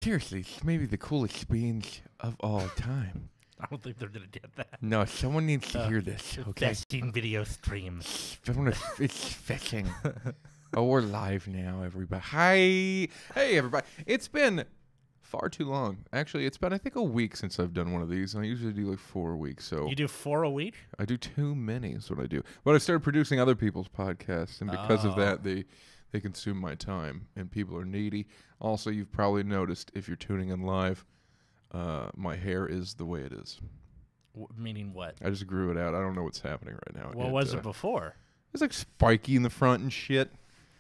Seriously, maybe the coolest beans of all time. I don't think they're going to get that. No, someone needs to hear this, okay? Besting video streams. It's fishing. Oh, we're live now, everybody. Hi. Hey, everybody. It's been far too long. Actually, it's been, I think, a week since I've done one of these. And I usually do like 4 weeks. So You do 4 a week? I do too many is what I do. But I started producing other people's podcasts. And because of that, they consume my time. And people are needy. Also, you've probably noticed, if you're tuning in live, my hair is the way it is. Meaning what? I just grew it out. I don't know what's happening right now. What was it before? It's like spiky in the front and shit.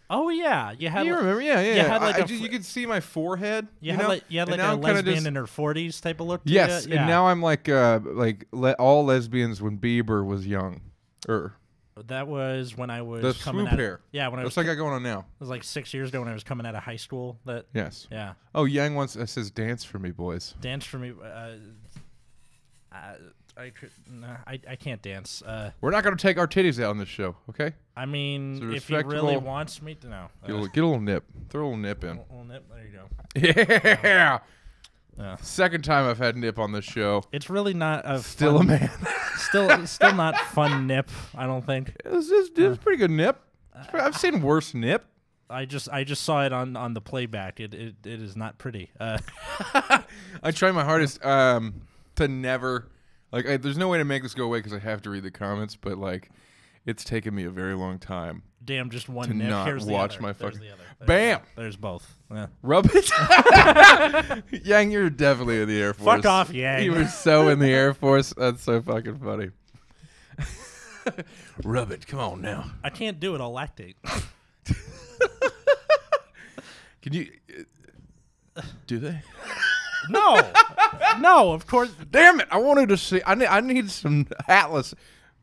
Oh yeah, you had. You remember? Yeah. You had like you could see my forehead. You had like a lesbian in her 40s type of look. To yes, you? Yeah. And now I'm like all lesbians when Bieber was young. That was when I was the coming swoop out. Hair. Yeah, when I was. That's like I got going on now. It was like 6 years ago when I was coming out of high school. That. Yes. Yeah. Oh, Yang once says, "Dance for me, boys." Dance for me. I can't dance. We're not going to take our titties out on this show, okay? I mean, if he really wants me to, no. Get a little nip. Throw a little nip in. A little nip. There you go. Yeah. Yeah. Second time I've had nip on this show. It's really not a still fun, a man. still not fun nip. I don't think. It's pretty good nip. I've seen worse nip. I just saw it on the playback. It is not pretty. I try my hardest to never there's no way to make this go away because I have to read the comments, but like it's taken me a very long time. Damn, just one to nip. not Here's watch the my other. fucking. There's the other. Bam. There's both. Yeah. Rub it. Yang, you're definitely in the Air Force. Fuck off, Yang. You were so in the Air Force. That's so fucking funny. Rub it. Come on now. I can't do it. I'll lactate. Can you? Do they? No, of course. Damn it! I wanted to see. I need some Atlas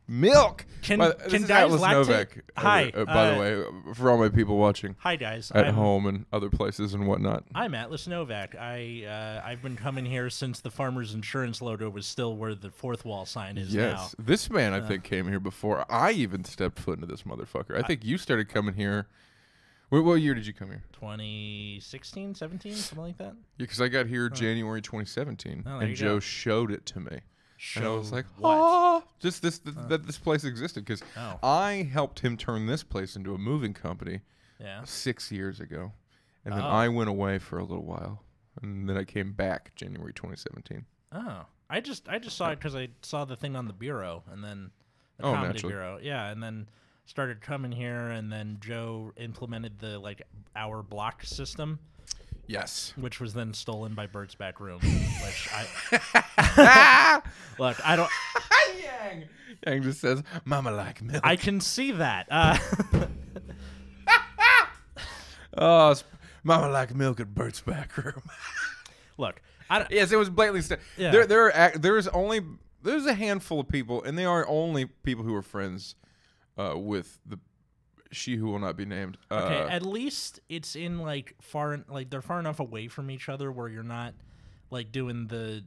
milk. Can this is guys Atlas lactate? Novack. Hi. By the way, for all my people watching. Hi guys. At home and other places and whatnot. I'm Atlas Novack. I've been coming here since the Farmers Insurance logo was still where the fourth wall sign is now. Yes, this man I think came here before I even stepped foot into this motherfucker. I think you started coming here. What year did you come here? 2016, 17, something like that. Yeah, because I got here January 2017, and Joe showed it to me. And I was like, what? Just that this place existed because I helped him turn this place into a moving company 6 years ago, and then I went away for a little while, and then I came back January 2017. Oh, I just saw it because I saw the thing on the bureau, and then the comedy naturally. bureau, and then started coming here, and then Joe implemented the hour block system. Yes. Which was then stolen by Bert's back room. Which I look, I don't. Yang just says, "Mama like milk." I can see that. Oh, Mama like milk at Bert's back room. Look, yes, it was blatantly. Yeah. There's a handful of people, and they are only people who are friends with the. She who will not be named. Okay, at least it's in they're far enough away from each other where you're not doing the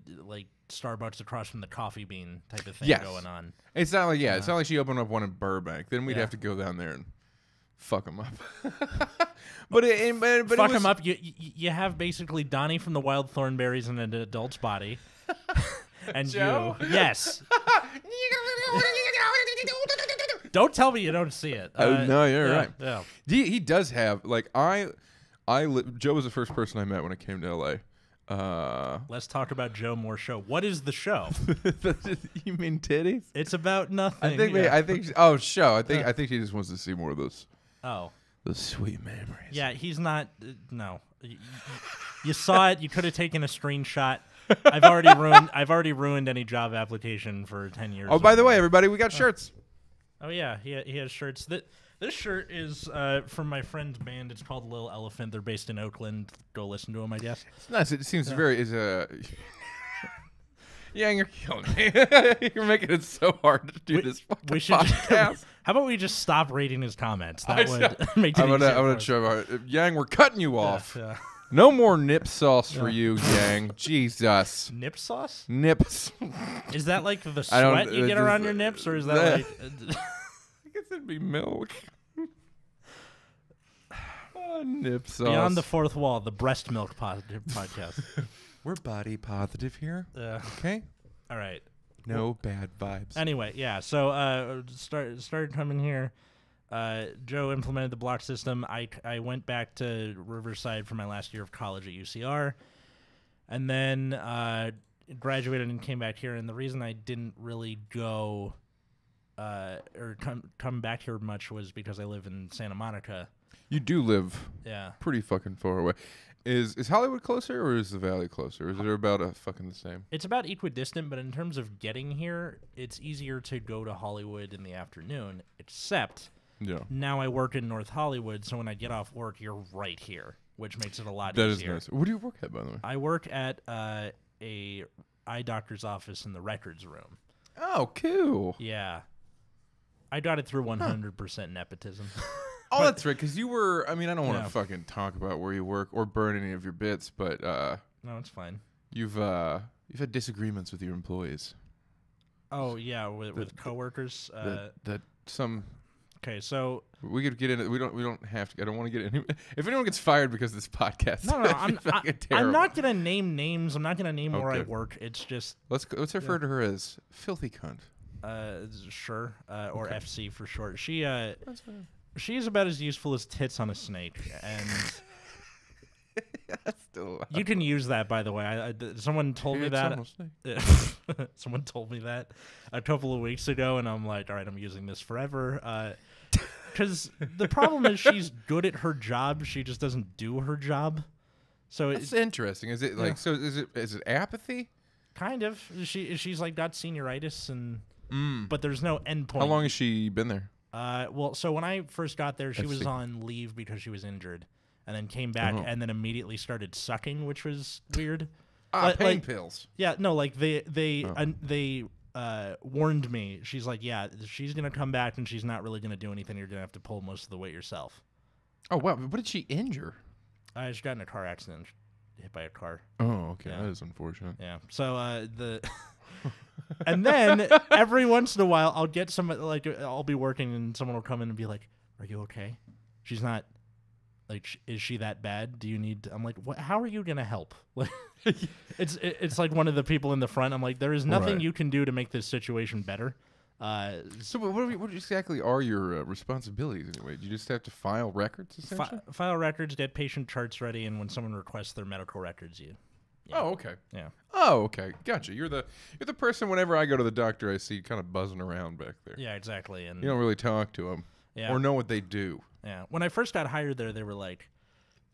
Starbucks across from the coffee bean type of thing going on. It's not like it's not like she opened up one in Burbank. Then we'd have to go down there and fuck them up. but fuck them up. You have basically Donnie from the Wild Thornberries in an adult's body, and Joe? you, yes. Don't tell me you don't see it. No, you're right. Yeah. He does have Joe was the first person I met when I came to L.A. Let's talk about Joe Moore show. What is the show? You mean titties? It's about nothing. I think show. I think he just wants to see more of those. Oh, those sweet memories. Yeah, he's not. No, you saw it. You could have taken a screenshot. I've already ruined any job application for 10 years. Oh, by the way, everybody, we got shirts. Oh yeah, he has shirts. This shirt is from my friend's band. It's called Lil Elephant. They're based in Oakland. Go listen to them, I guess. It's nice. It seems very Yang, you're killing me. You're making it so hard to do this fucking podcast. How about we just stop reading his comments? That would make it I'm gonna show Yang. We're cutting you off. No more nip sauce for you, Yang. Jesus. Nip sauce? Nips. Is that like the sweat you get around your nips, or is that like? I guess it'd be milk. Nip sauce. Beyond the Fourth Wall, the breast milk podcast. We're body positive here. Okay. All right. No bad vibes. Anyway, yeah. So started coming here. Joe implemented the block system. I went back to Riverside for my last year of college at UCR, and then graduated and came back here. And the reason I didn't really go or come back here much was because I live in Santa Monica. You do live pretty fucking far away. Is Hollywood closer or is the Valley closer? Or is it about fucking the same? It's about equidistant, but in terms of getting here, it's easier to go to Hollywood in the afternoon, except now I work in North Hollywood, so when I get off work, you're right here, which makes it a lot easier. That is nice. What do you work at, by the way? I work at a eye doctor's office in the records room. Oh, cool. Yeah. I got it through 100% nepetism. Oh, that's right, because you were, I mean, I don't want to fucking talk about where you work or burn any of your bits, but no, it's fine. You've had disagreements with your employees. Oh, yeah, with coworkers. Okay, so we could get into. We don't have to. I don't want to get into. If anyone gets fired because of this podcast, no, I'm not gonna name names. I'm not gonna name where I work. It's just let's refer to her as filthy cunt. Sure, or FC for short. She's about as useful as tits on a snake, and you can use that. By the way, someone told me that. Someone told me that a couple of weeks ago, and I'm like, all right, I'm using this forever. Because the problem is she's good at her job, she just doesn't do her job. So it's interesting. Is it like so? Is it apathy? Kind of. She's like got senioritis, and but there's no endpoint. How long has she been there? Well, so when I first got there, she was on leave because she was injured, and then came back and then immediately started sucking, which was weird. Pain pills. Yeah, no, like they warned me. She's like, yeah, she's gonna come back and she's not really gonna do anything. You're gonna have to pull most of the weight yourself. Oh wow, what did she injure? She got in a car accident, hit by a car. Oh, okay, that is unfortunate. Yeah, so and then every once in a while, I'll get I'll be working and someone will come in and be like, "Are you okay?" She's not. Like, is she that bad? Do you need? I'm like, what? How are you gonna help? Like, it's like one of the people in the front. I'm like, there is nothing you can do to make this situation better. So what exactly are your responsibilities anyway? Do you just have to file records, essentially? File records, get patient charts ready, and when someone requests their medical records, Oh, okay. Yeah. Oh, okay. Gotcha. You're the person. Whenever I go to the doctor, I see kind of buzzing around back there. Yeah, exactly. And you don't really talk to them or know what they do. Yeah. When I first got hired there, they were like,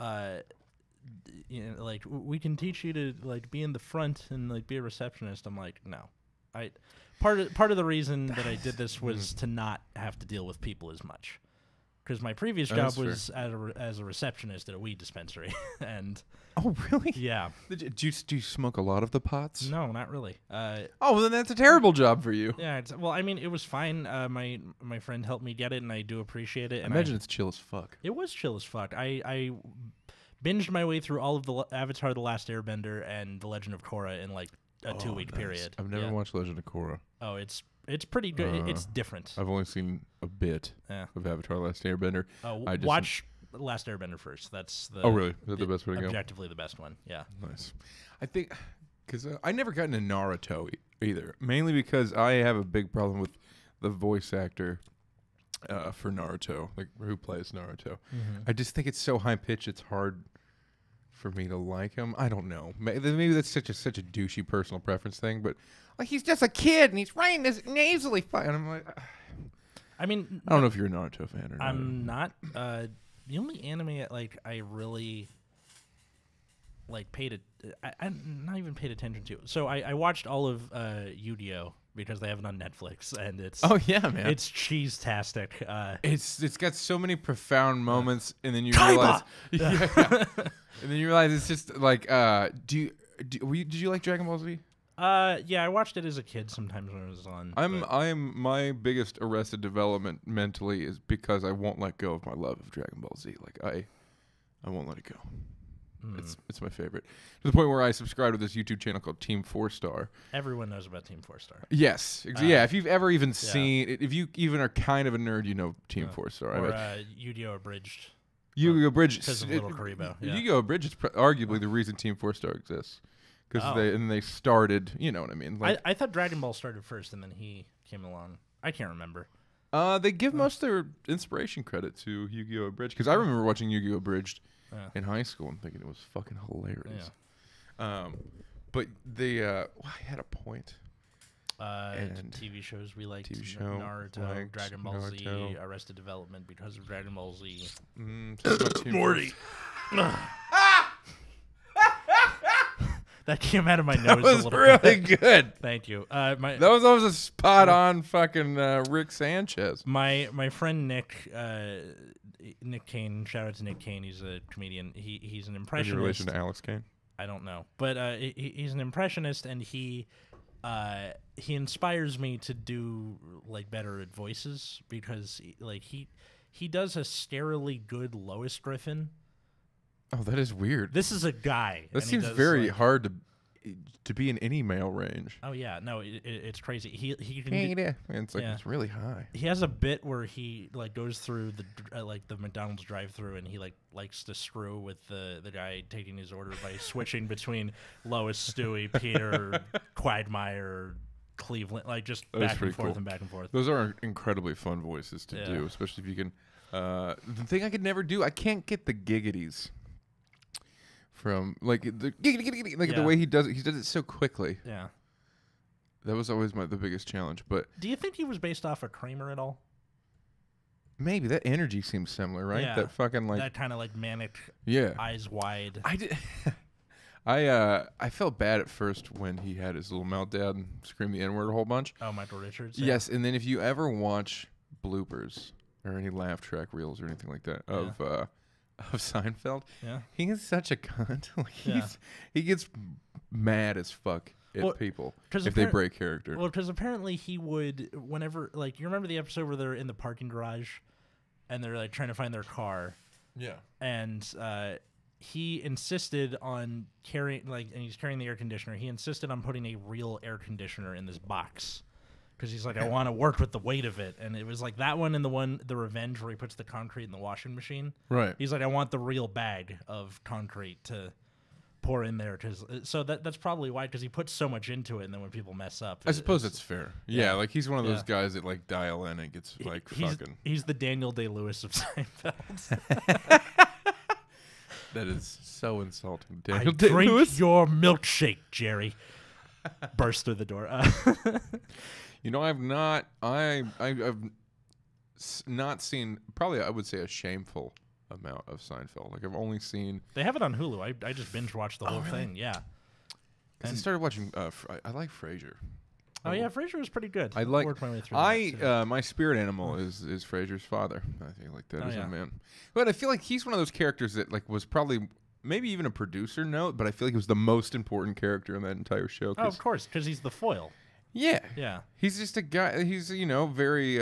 like we can teach you to like be in the front and like be a receptionist. I'm like, no. Part of the reason that I did this was to not have to deal with people as much. Because my previous job was as a receptionist at a weed dispensary, and really? Yeah. Do you smoke a lot of the pots? No, not really. Well, then that's a terrible job for you. Yeah. Well, I mean, it was fine. My friend helped me get it, and I do appreciate it. And imagine it's chill as fuck. It was chill as fuck. I binged my way through all of the Avatar: The Last Airbender and The Legend of Korra in like a 2-week period. I've never watched Legend of Korra. Oh, it's pretty good. It's different. I've only seen a bit of Avatar: Last Airbender. Watch Last Airbender first. That's the. Oh, really? Is that the best way to go? Objectively, the best one. Yeah. Nice. I think because I never got into Naruto either. Mainly because I have a big problem with the voice actor for Naruto, like who plays Naruto. Mm-hmm. I just think it's so high pitched. It's hard for me to like him. I don't know. Maybe that's such a douchey personal preference thing, but like he's just a kid and he's writing this nasally fight. And I'm like, I mean, I don't know if you're a Naruto fan or not. I'm not. The only anime I really like I not even paid attention to. So I watched all of Yu-Gi-Oh! Because they have it on Netflix, and it's man, it's cheese-tastic. It's got so many profound moments, and then you realize, and then you realize it's just like, did you like Dragon Ball Z? Yeah, I watched it as a kid sometimes when it was on. I'm my biggest Arrested Development mentally is because I won't let go of my love of Dragon Ball Z. Like I won't let it go. It's my favorite. To the point where I subscribe to this YouTube channel called Team 4-Star. Everyone knows about Team 4-Star. Yes. Yeah, if you've ever even seen if you even are kind of a nerd, you know Team 4-Star. Or Yu-Gi-Oh! Abridged. Yu-Gi-Oh! Bridge. Because of Little Karibo. Yeah. Yu-Gi-Oh! Bridge is arguably the reason Team 4-Star exists. Because they started, you know what I mean? Like, I thought Dragon Ball started first and then he came along. I can't remember. They give most of their inspiration credit to Yu-Gi-Oh! Bridge. Because I remember watching Yu-Gi-Oh! Bridge in high school and thinking it was fucking hilarious. Yeah. But I had a point. And TV shows we liked. Naruto, Dragon Ball Z, Arrested Development because of Dragon Ball Z. Morty. That came out of my nose. That was a little really bit. good. Thank you. That was a spot on fucking Rick Sanchez. My friend Nick Kane. Shout out to Nick Kane. He's a comedian. He's an impressionist. In relation to Alex Kane? I don't know, but he's an impressionist, and he inspires me to do like better at voices because he does a sterilely good Lois Griffin. Oh, that is weird. This is a guy. That seems very hard to be in any male range. Oh yeah, no, it's crazy. He can it's like it's really high. He has a bit where he like goes through the McDonald's drive-through and he likes to screw with the guy taking his order by switching between Lois, Stewie, Peter, Quagmire, Cleveland, like just back and forth and back and forth. Those are incredibly fun voices to do, especially if you can. The thing I could never do, I can't get the giggities. From like the the way he does it so quickly. Yeah, that was always the biggest challenge. But do you think he was based off of Kramer at all? Maybe that energy seems similar, right? Yeah. That fucking like that kind of like manic, eyes wide. I did. I felt bad at first when he had his little meltdown and screamed the N-word a whole bunch. Oh, Michael Richards. Yes, and then if you ever watch bloopers or any laugh track reels or anything like that of Seinfeld, he is such a cunt. He gets mad as fuck at people if they break character. Well, because apparently he would whenever like you remember the episode where they're in the parking garage and they're like trying to find their car. Yeah. And he insisted on carrying and he's carrying the air conditioner. He insisted on putting a real air conditioner in this box. Because he's like, I want to work with the weight of it. And it was like that one and the Revenge where he puts the concrete in the washing machine. Right. He's like, I want the real bag of concrete to pour in there. So that's probably why, because he puts so much into it. And then when people mess up. I suppose that's fair. Yeah, like he's one of those guys that like dial in and gets like fucking. He's the Daniel Day-Lewis of Seinfeld. That is so insulting. Daniel Day-Lewis? Your milkshake, Jerry. Burst through the door. You know, I've not seen probably I would say a shameful amount of Seinfeld. Like I've only seen. They have it on Hulu. I just binge watched the whole thing. Yeah. I started watching. I like Frasier. Oh yeah, Frasier was pretty good. I like. Worked my way through my spirit animal is Frasier's father. I think like that as a man. But I feel like he's one of those characters that like was probably. Maybe even a producer note, but I feel like he was the most important character in that entire show. Oh, of course, because he's the foil. Yeah. Yeah. He's just a guy. He's, very...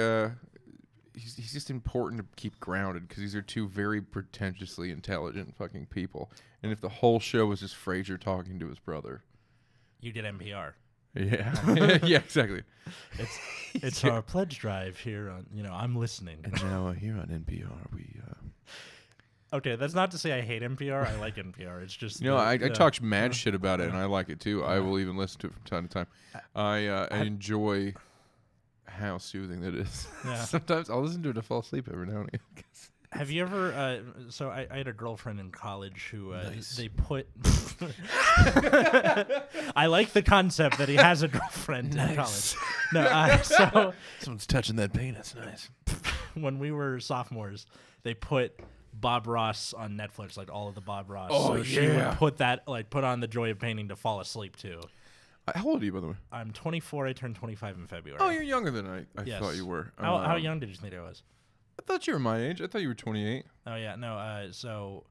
He's just important to keep grounded because these are two very pretentiously intelligent fucking people. And if the whole show was just Frasier talking to his brother... You did NPR. Yeah. Yeah, exactly. It's our pledge drive here on, I'm listening. And now here on NPR, we... Okay, that's not to say I hate NPR. I like NPR. It's just I talk mad shit about it, and I like it too. I will even listen to it from time to time. I enjoy how soothing it is. Yeah. Sometimes I'll listen to it to fall asleep every now and again. Have you ever? So I had a girlfriend in college who they put. I like the concept that he has a girlfriend in college. No, so someone's touching that penis. Nice. When we were sophomores, they put Bob Ross on Netflix, like all of the Bob Ross. Oh, so she would put on The Joy of Painting to fall asleep to. How old are you, by the way? I'm 24. I turned 25 in February. Oh, you're younger than I thought you were. How young did you think I was? I thought you were my age. I thought you were 28. Oh, yeah. No, so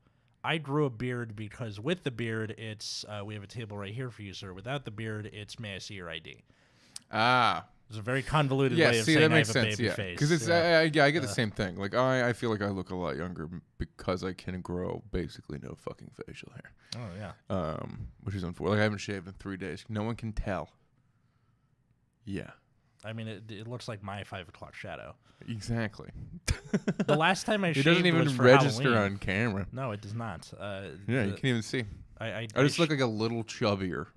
I grew a beard because with the beard, it's we have a table right here for you, sir. Without the beard, it's may I see your ID. Ah. It's a very convoluted way of saying I have a baby face. Because it's I get the same thing. Like I feel like I look a lot younger because I can grow basically no fucking facial hair. Oh yeah. Which is unfortunate. Like I haven't shaved in 3 days. No one can tell. Yeah. I mean, it looks like my 5 o'clock shadow. Exactly. The last time I It shaved doesn't even was for register Halloween. on camera. No, it does not. Yeah, you can't even see. I I just look like a little chubbier.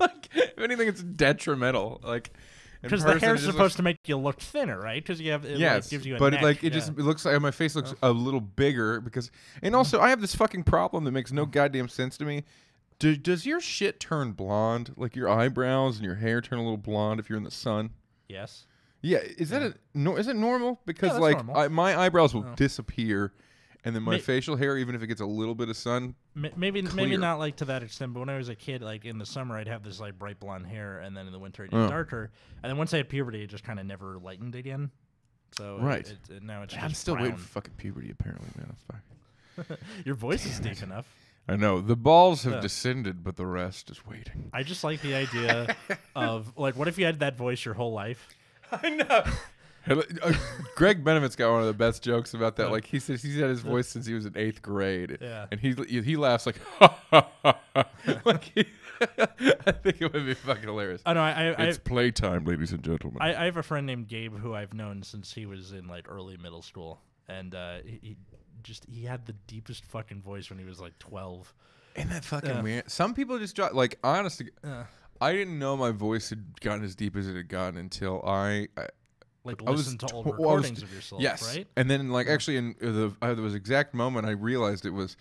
Like, if anything, it's detrimental. Like, because the hair's supposed to make you look thinner, right? Because you have yes, gives you a but neck. it looks like my face looks a little bigger because, and also I have this fucking problem that makes no goddamn sense to me. Does your shit turn blonde? Like your eyebrows and your hair turn a little blonde if you're in the sun? Yes. Yeah, is that is it normal? Because that's like normal. my eyebrows will disappear, and then my May- facial hair, even if it gets a little bit of sun, Maybe clear. not like to that extent, but when I was a kid, like in the summer, I'd have this like bright blonde hair, and then in the winter it'd get darker, and then once I had puberty, it just kind of never lightened again. So right now it's. I'm just still brown. waiting for fucking puberty. Apparently, man, that's fine. Your voice is deep enough. I know the balls have descended, but the rest is waiting. I just like the idea of like, what if you had that voice your whole life? I know. Greg Benefitt's got one of the best jokes about that. Like he says, he's had his voice since he was in 8th grade, and he laughs like, like I think it would be fucking hilarious. I know. It's playtime, ladies and gentlemen. I have a friend named Gabe who I've known since he was in like early middle school, and he had the deepest fucking voice when he was like 12. Ain't that fucking weird? Some people just drop, like, honestly, I didn't know my voice had gotten as deep as it had gotten until I listened to old recordings of yourself, yes. right? And then, like, actually, in there was exact moment I realized it was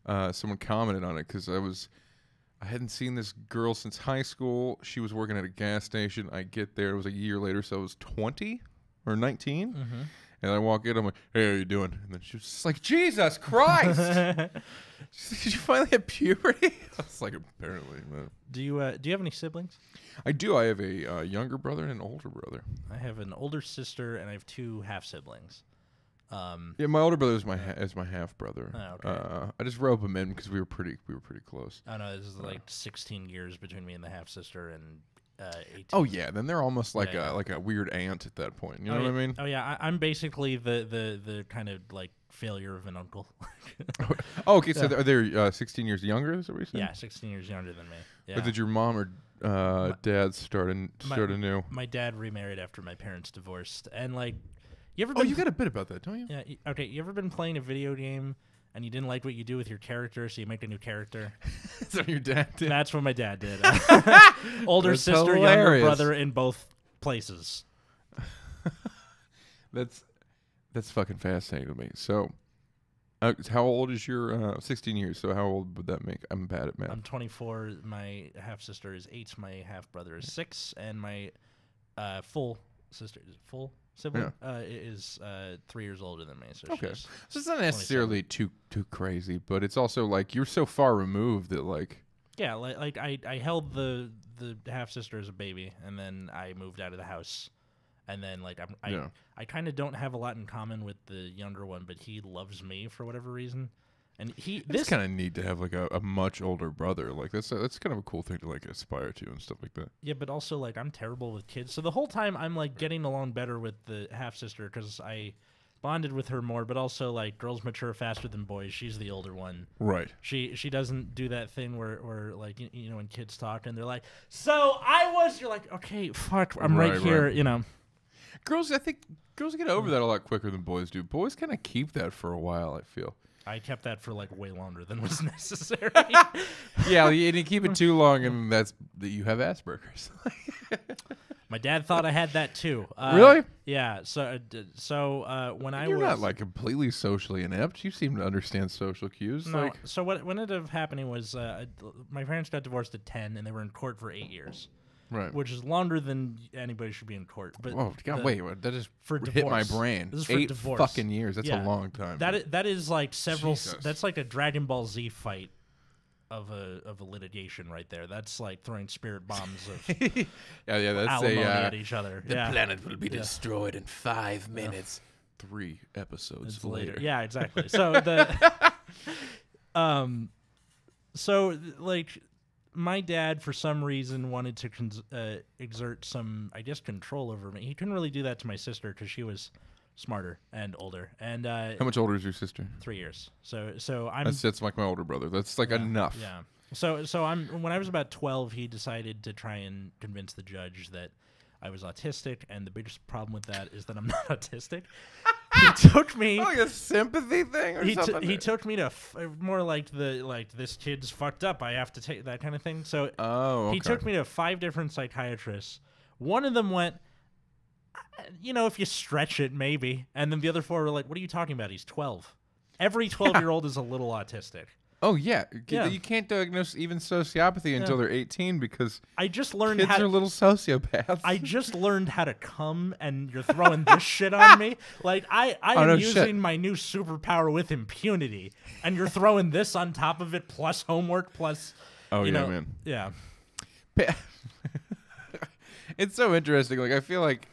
someone commented on it because I hadn't seen this girl since high school. She was working at a gas station. I get there. It was a year later, so I was 20 or 19. Mm-hmm. And I walk in. I'm like, "Hey, how you doing?" And then she was just like, "Jesus Christ! Did you finally have puberty?" I was like, "Apparently." No. Do you have any siblings? I do. I have a younger brother and an older brother. I have an older sister, and I have 2 half siblings. Yeah, my older brother is my half brother. Oh, okay. I just rope him in because we were pretty close. Oh no, this is like 16 years between me and the half sister, and 18. Oh yeah, then they're almost like a weird aunt at that point. You know what I mean? Oh yeah, I'm basically the kind of like failure of an uncle. Oh, okay. So they're 16 years younger. Is that what you're saying? Yeah, 16 years younger than me. Yeah. But did your mom or dad start anew? My dad remarried after my parents divorced, and like, you ever? Oh, you got a bit about that, don't you? Yeah. Okay. You ever been playing a video game and you didn't like what you do with your character, so you make a new character? That's what your dad did. That's what my dad did. Older That's sister, hilarious. younger brother in both places. That's fucking fascinating to me. So, how old is your 16 years? So how old would that make? I'm bad at math. I'm 24. My half sister is 8. My half brother is 6, and my full sibling is 3 years older than me. So okay, she's so it's not necessarily too crazy, but it's also like you're so far removed that like. Yeah, like I held the half sister as a baby, and then I moved out of the house, and then like I kind of don't have a lot in common with the younger one, but he loves me for whatever reason, and this kind of neat to have like a much older brother. Like that's kind of a cool thing to like aspire to and stuff like that. Yeah, but also like I'm terrible with kids, so the whole time I'm like getting along better with the half sister because I bonded with her more, but also like girls mature faster than boys. She's the older one. Right. She doesn't do that thing where like you know when kids talk and they're like, so you're like, okay, fuck, I'm right here, you know. I think girls get over that a lot quicker than boys do. Boys kind of keep that for a while, I feel. I kept that for like way longer than was necessary. Yeah, and you keep it too long and you have Asperger's. My dad thought I had that too. Really? Yeah. So when You're not like completely socially inept. You seem to understand social cues. No. Like, so what ended up happening was my parents got divorced at 10, and they were in court for 8 years. Right. Which is longer than anybody should be in court. But oh God, wait, that just for hit my brain. This is for 8 divorce. fucking years. That's a long time. That is like several. Jesus. That's like a Dragon Ball Z fight of a litigation right there. That's like throwing spirit bombs of yeah. That's alimony at each other. The planet will be destroyed in 5 minutes. 3 episodes later. Yeah, exactly. So so like. My dad, for some reason, wanted to exert some, I guess, control over me. He couldn't really do that to my sister because she was smarter and older. And how much older is your sister? 3 years. So I'm. That's like my older brother. That's like enough. Yeah. So when I was about 12, he decided to try and convince the judge that I was autistic, and the biggest problem with that is that I'm not autistic. He took me like a sympathy thing or something. He took me to more like this kid's fucked up. I have to take that kind of thing. So he took me to 5 different psychiatrists. One of them went, if you stretch it, maybe. And then the other 4 were like, what are you talking about? He's 12. Every 12-year-old is a little autistic. Oh, yeah. You can't diagnose even sociopathy until they're 18 because I just learned kids are little sociopaths. I just learned how to come, and you're throwing this shit on me? Like, I am using my new superpower with impunity, and you're throwing this on top of it, plus homework, plus... Oh, yeah, man. Yeah. It's so interesting. Like, I feel like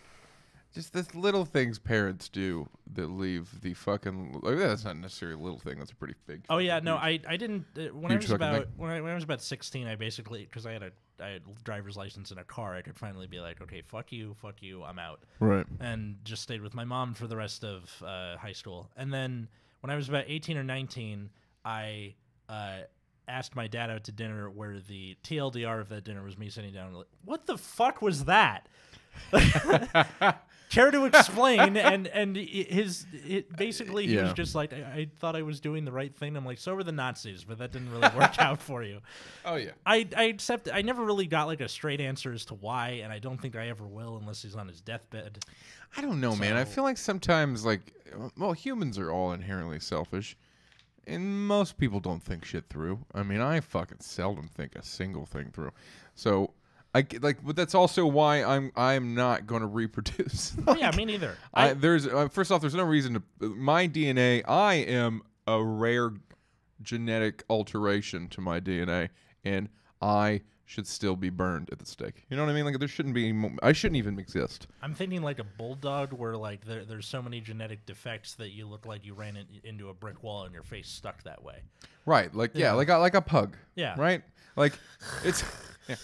just this little things parents do that leave the fucking... Like, that's not necessarily a little thing. That's a pretty big... Oh, yeah. No, I didn't... when I was about 16, I basically... Because I had a driver's license in a car, I could finally be like, okay, fuck you, I'm out. Right. And just stayed with my mom for the rest of high school. And then when I was about 18 or 19, I asked my dad out to dinner, where the TLDR of that dinner was me sitting down and like, what the fuck was that? Care to explain? And basically he was just like, I thought I was doing the right thing. I'm like, so were the Nazis, but that didn't really work out for you. Oh yeah. I accept. I never really got like a straight answer as to why, and I don't think I ever will unless he's on his deathbed. I don't know, man. I feel like sometimes, like, well, humans are all inherently selfish, and most people don't think shit through. I mean, I fucking seldom think a single thing through. So. But that's also why I'm not going to reproduce. Oh yeah, me neither. First off, there's no reason to. My DNA, I am a rare genetic alteration to my DNA, and I should still be burned at the stake. You know what I mean? Like, there shouldn't be. I shouldn't even exist. I'm thinking like a bulldog, where like there's so many genetic defects that you look like you ran into a brick wall and your face stuck that way. Right. Like like a pug. Yeah. Right. Like it's. Yeah.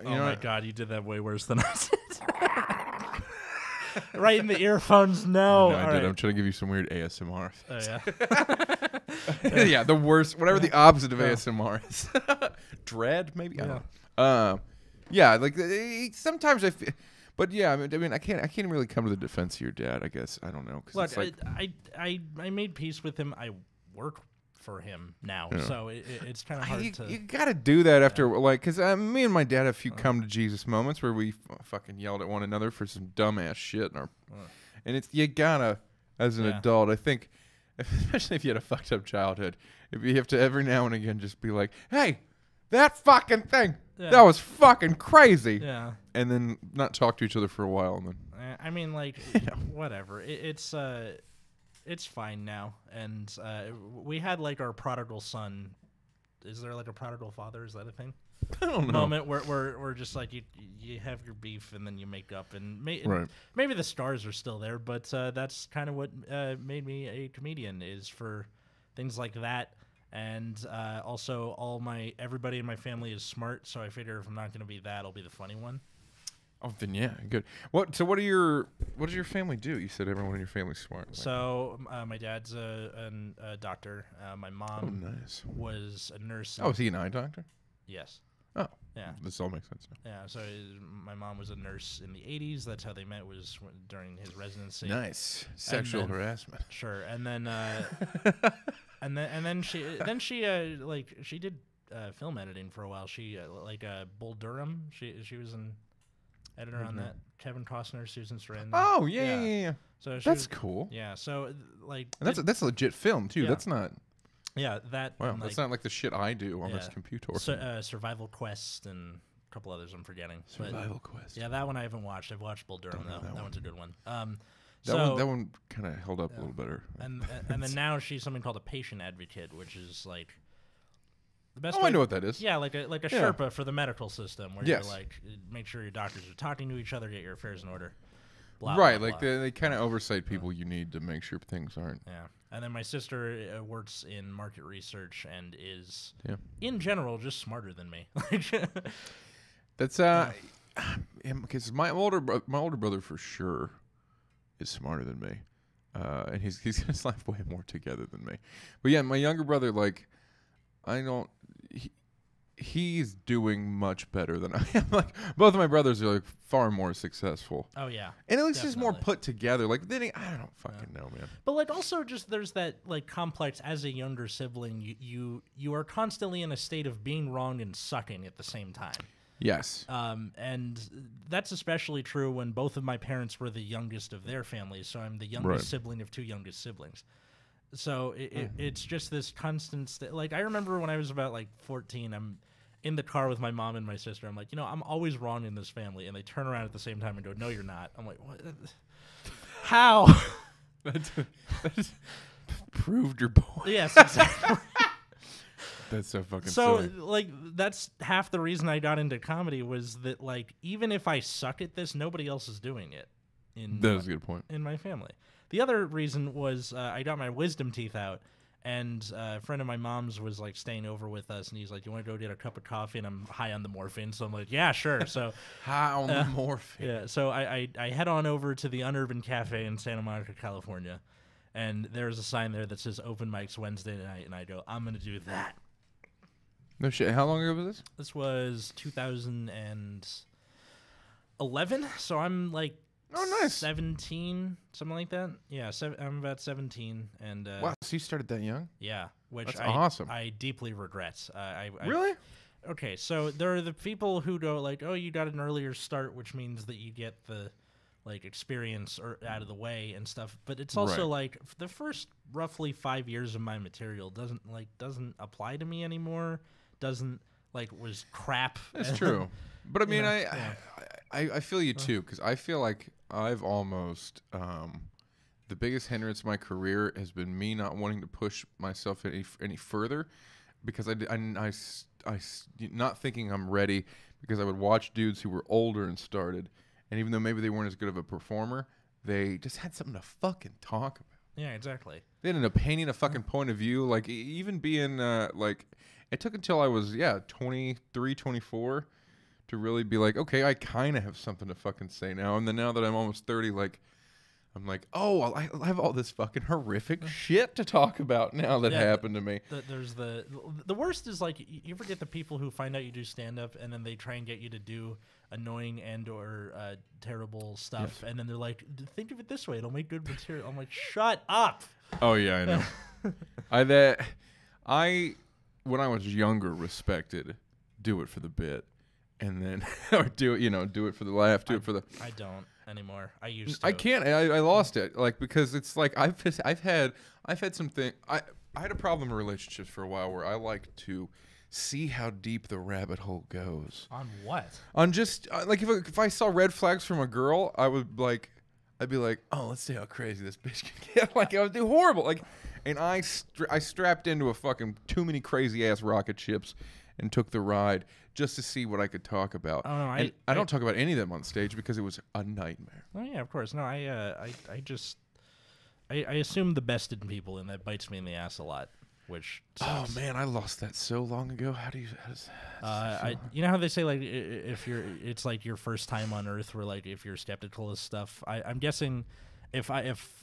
Oh my God, you did that way worse than I did. Right in the earphones. No, I did. Right. I'm trying to give you some weird ASMR. Oh yeah. Yeah, the worst. Whatever the opposite of ASMR is. Dread, maybe. Yeah. I don't know. Yeah. Like sometimes I feel. But yeah, I mean, I can't really come to the defense of your dad. I guess I don't know. Look, like, I made peace with him. I work for him now, so it's kind of hard to. You gotta do that after, like, because me and my dad have a few come to Jesus moments where we fucking yelled at one another for some dumbass shit, and it's you gotta, as an adult, I think, especially if you had a fucked up childhood, if you have to every now and again just be like, hey, that fucking thing, that was fucking crazy, and then not talk to each other for a while, and then. I mean, like, whatever. It's fine now, and we had like our prodigal son. Is there like a prodigal father? Is that a thing? I don't know. Moment where we're just like you have your beef and then you make up, and maybe the scars are still there, but that's kind of what made me a comedian, is for things like that, and also everybody in my family is smart, so I figure if I'm not going to be that, I'll be the funny one. Oh, then yeah, good. What does your family do? You said everyone in your family's smart. Like, so my dad's a doctor. My mom was a nurse. Oh, is he an eye doctor? Yes. Oh, yeah. This all makes sense now. Yeah. So my mom was a nurse in the 80s. That's how they met, was during his residency. Nice. Sexual harassment. Sure. And then and then she did film editing for a while. She Bull Durham. She was an editor on that. Kevin Costner, Susan Sarandon. Oh yeah. So that's cool. Yeah. So like, and that's a legit film too. Yeah. That's not. Yeah, that. Wow, that's not like the shit I do on this computer. Survival Quest and a couple others I'm forgetting. Survival Quest. Yeah, that one I haven't watched. I've watched Bull Durham though. That one's a good one. That one kind of held up a little better. And then now she's something called a patient advocate, which is like the best. Oh, I know what that is. Yeah, like a Sherpa for the medical system, where you're like, make sure your doctors are talking to each other, get your affairs in order. Blah, right, blah, like blah. they kind of oversight people you need to make sure things aren't. Yeah, and then my sister works in market research and is, in general, just smarter than me. That's because my older brother for sure is smarter than me, and he's got his life way more together than me. But yeah, my younger brother, like, he's doing much better than I am. Like, both of my brothers are like far more successful. Oh yeah, and at least he's more put together. Like, then I don't fucking know, man. But like, also just there's that like complex as a younger sibling. You are constantly in a state of being wronged and sucking at the same time. Yes. And that's especially true when both of my parents were the youngest of their families. So I'm the youngest sibling of two youngest siblings. So it's just this constant like, I remember when I was about like 14, I'm in the car with my mom and my sister. I'm like, I'm always wrong in this family. And they turn around at the same time and go, no, you're not. I'm like, what? How? That's proved your point. Yes, exactly. That's so fucking silly. So, like, that's half the reason I got into comedy was that, like, even if I suck at this, nobody else is doing it. That was a good point. In my family. The other reason was I got my wisdom teeth out, and a friend of my mom's was, like, staying over with us, and he's like, you want to go get a cup of coffee? And I'm high on the morphine, so I'm like, yeah, sure. So high on the morphine. Yeah, so I head on over to the Unurban Cafe in Santa Monica, California, and there's a sign there that says open mics Wednesday night, and I go, I'm going to do that. No shit. How long ago was this? This was 2011, so I'm like 17, something like that. Yeah, I'm about 17. And wow, so you started that young? Yeah, which that's awesome. I deeply regret. Really? Okay, so there are the people who go like, oh, you got an earlier start, which means that you get the like experience or out of the way and stuff. But it's also like the first roughly 5 years of my material doesn't apply to me anymore. Doesn't was crap. That's true. But I mean, I feel you too, because I feel like I've almost the biggest hindrance in my career has been me not wanting to push myself any further, because I not thinking I'm ready, because I would watch dudes who were older and started, and even though maybe they weren't as good of a performer, they just had something to fucking talk about. Yeah, exactly. They had an opinion, a fucking point of view, like even being like. It took until I was 23, 24 to really be like, okay, I kind of have something to fucking say now. And then now that I'm almost 30, like, I'm like, oh, I have all this fucking horrific shit to talk about now that happened to me. There's the worst is like, you ever get the people who find out you do stand up and then they try and get you to do annoying and or terrible stuff, and then they're like, think of it this way, it'll make good material. I'm like, shut up. Oh yeah, I know. I when I was younger, respected do it for the bit, and then or do it for the laugh, it for the. I don't anymore. I used to. I can't. I lost it, like, because it's like I've had something. I had a problem in relationships for a while where I like to see how deep the rabbit hole goes. On what? On just like if I saw red flags from a girl, I'd be like, oh, let's see how crazy this bitch can get. Like, I would do horrible. Like, and I strapped into a fucking too many crazy ass rocket ships and took the ride just to see what I could talk about. Oh, no, I don't talk about any of them on stage because it was a nightmare. Oh yeah, of course. No, I assume the best in people, and that bites me in the ass a lot. Which sucks. Oh man, I lost that so long ago. How does that you know how they say, like, it's like your first time on Earth, where like if you're skeptical of stuff. I'm guessing if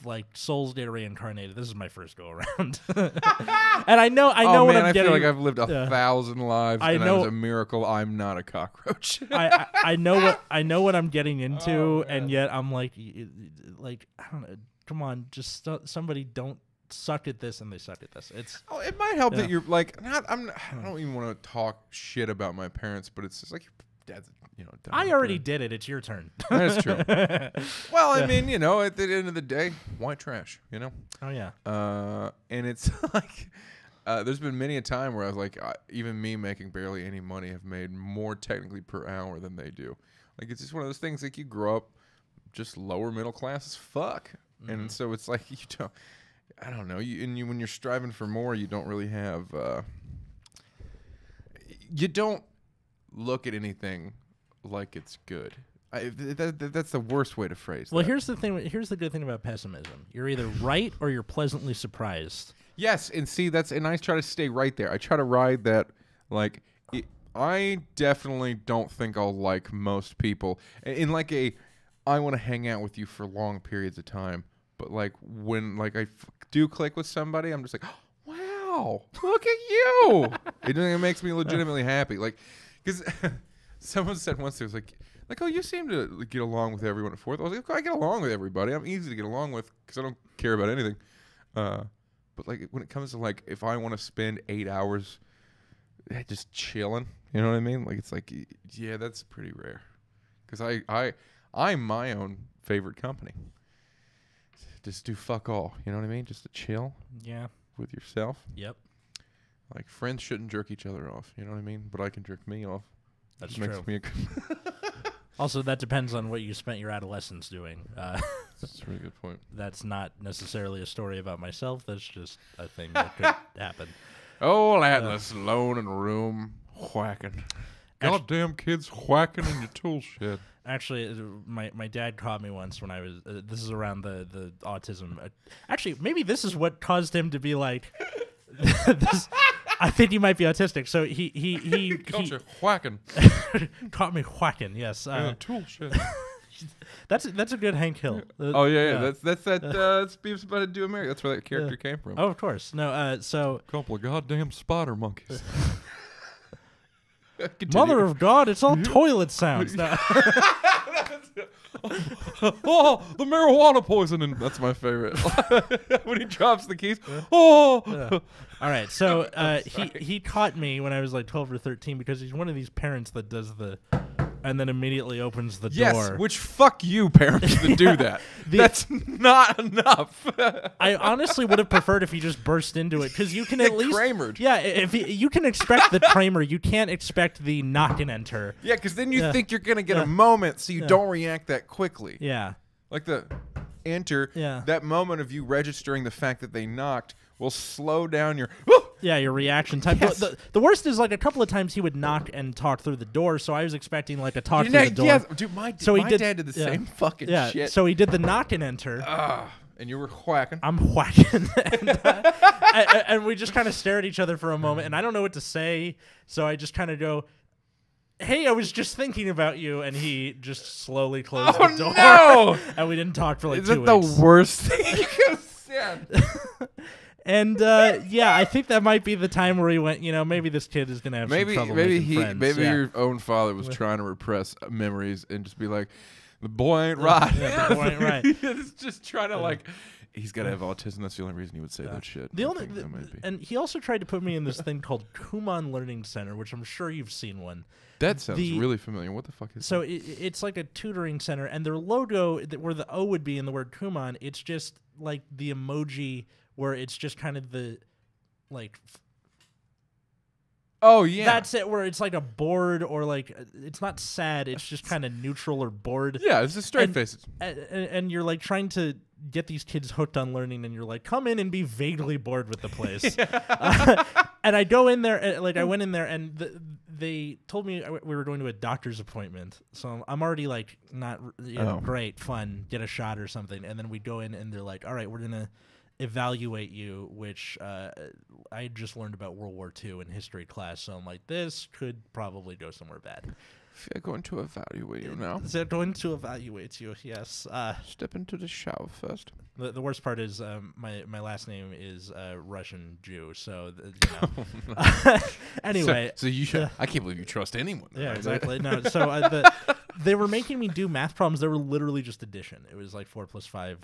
like souls get reincarnated, this is my first go around. And I know what I'm getting. I feel like I've lived 1,000 lives, and it was a miracle I'm not a cockroach. I know what I'm getting into, and yet I'm like I don't know. Come on, just somebody don't suck at this, and they suck at this. It might help that you're like I don't even want to talk shit about my parents, but it's just like your dad's I already did it. It's your turn. That's true. Well, I mean, at the end of the day, white trash, Oh yeah. And it's like there's been many a time where I was like, even me making barely any money have made more technically per hour than they do. Like, it's just one of those things, like, you grow up just lower middle class as fuck, and so it's like I don't know. When you're striving for more, you don't really have. You don't look at anything like it's good. That's the worst way to phrase. Well, that. Here's the thing. Here's the good thing about pessimism. You're either right or you're pleasantly surprised. Yes, and see and I try to stay right there. I try to ride that. Like, I definitely don't think I'll like most people in like I want to hang out with you for long periods of time. But like when I do click with somebody, I'm just like, oh, wow, wow, look at you. It makes me legitimately happy. Like, because someone said once, it was like, oh, you seem to get along with everyone at Fourth. I was like, I get along with everybody. I'm easy to get along with because I don't care about anything. But like when it comes to like if I want to spend 8 hours just chilling, you know what I mean? Like it's like, yeah, that's pretty rare. Because I'm my own favorite company. Just do fuck all, you know what I mean? Just to chill. Yeah. With yourself. Yep. Like friends shouldn't jerk each other off, you know what I mean? But I can jerk me off. That's true. Makes me also, that depends on what you spent your adolescence doing. That's a really good point. That's not necessarily a story about myself. That's just a thing that could happen. Oh, Atlas, alone in a room, whacking. Goddamn kids whacking in your tool shed. Actually, my dad caught me once when I was. This is around the autism. Actually, maybe this is what caused him to be like. This, I think he might be autistic. So he caught you whacking. Caught me whacking. Yes. Tool shed. That's a good Hank Hill. Oh yeah. That's Beavis About to Do America. That's where that character came from. Oh, of course. No. So couple of goddamn spider monkeys. Mother of God, it's all toilet sounds. No. Oh, the marijuana poisoning. That's my favorite. When he drops the keys. Oh. All right. So he caught me when I was like 12 or 13 because he's one of these parents that does the and then immediately opens the door. Yes, which fuck you parents that do that. That's not enough. I honestly would have preferred if he just burst into it because you can at least Kramered. Yeah, if you can expect the Kramer, you can't expect the knock and enter. Yeah, because then you think you're gonna get a moment, so you don't react that quickly. Yeah, like the enter. Yeah, that moment of you registering the fact that they knocked will slow down your. Your reaction time. Yes. The worst is like a couple of times he would knock and talk through the door, so I was expecting like a talk through the door. Yes, dude, my dad did the same fucking shit. So he did the knock and enter. And you were whacking. I'm whacking. And we just kind of stare at each other for a moment, and I don't know what to say, so I just kind of go, hey, I was just thinking about you, and he just slowly closed the door. No! And we didn't talk for like 2 weeks. Is it the worst thing you could have said? And I think that might be the time where he went, maybe this kid is gonna have some trouble making friends. Maybe your own father was trying to repress memories and just be like, the boy ain't right. Yeah, the boy ain't right. It's just trying to like, he's got to have autism. That's the only reason he would say that shit. And he also tried to put me in this thing called Kumon Learning Center, which I'm sure you've seen one. That sounds really familiar. What the fuck is so that? It's like a tutoring center, and their logo, where the O would be in the word Kumon, it's just like the emoji where it's just kind of the, like... Oh, yeah. That's it, where it's like a bored or like, it's not sad, it's just kind of neutral or bored. Yeah, it's just straight faces. And you're like trying to get these kids hooked on learning, and you're like, come in and be vaguely bored with the place. And I go in there, I went in there, and they told me we were going to a doctor's appointment. So I'm already like, not, great, fun, get a shot or something. And then we go in, and they're like, all right, we're going to evaluate you, which I just learned about World War II in history class, so I'm like, this could probably go somewhere bad. They're going to evaluate you now. They're going to evaluate you, yes. Step into the shower first. The worst part is my last name is Russian Jew, so anyway. So you should. I can't believe you trust anyone. Yeah, exactly. No, so they were making me do math problems. They were literally just addition. It was like 4 plus 5,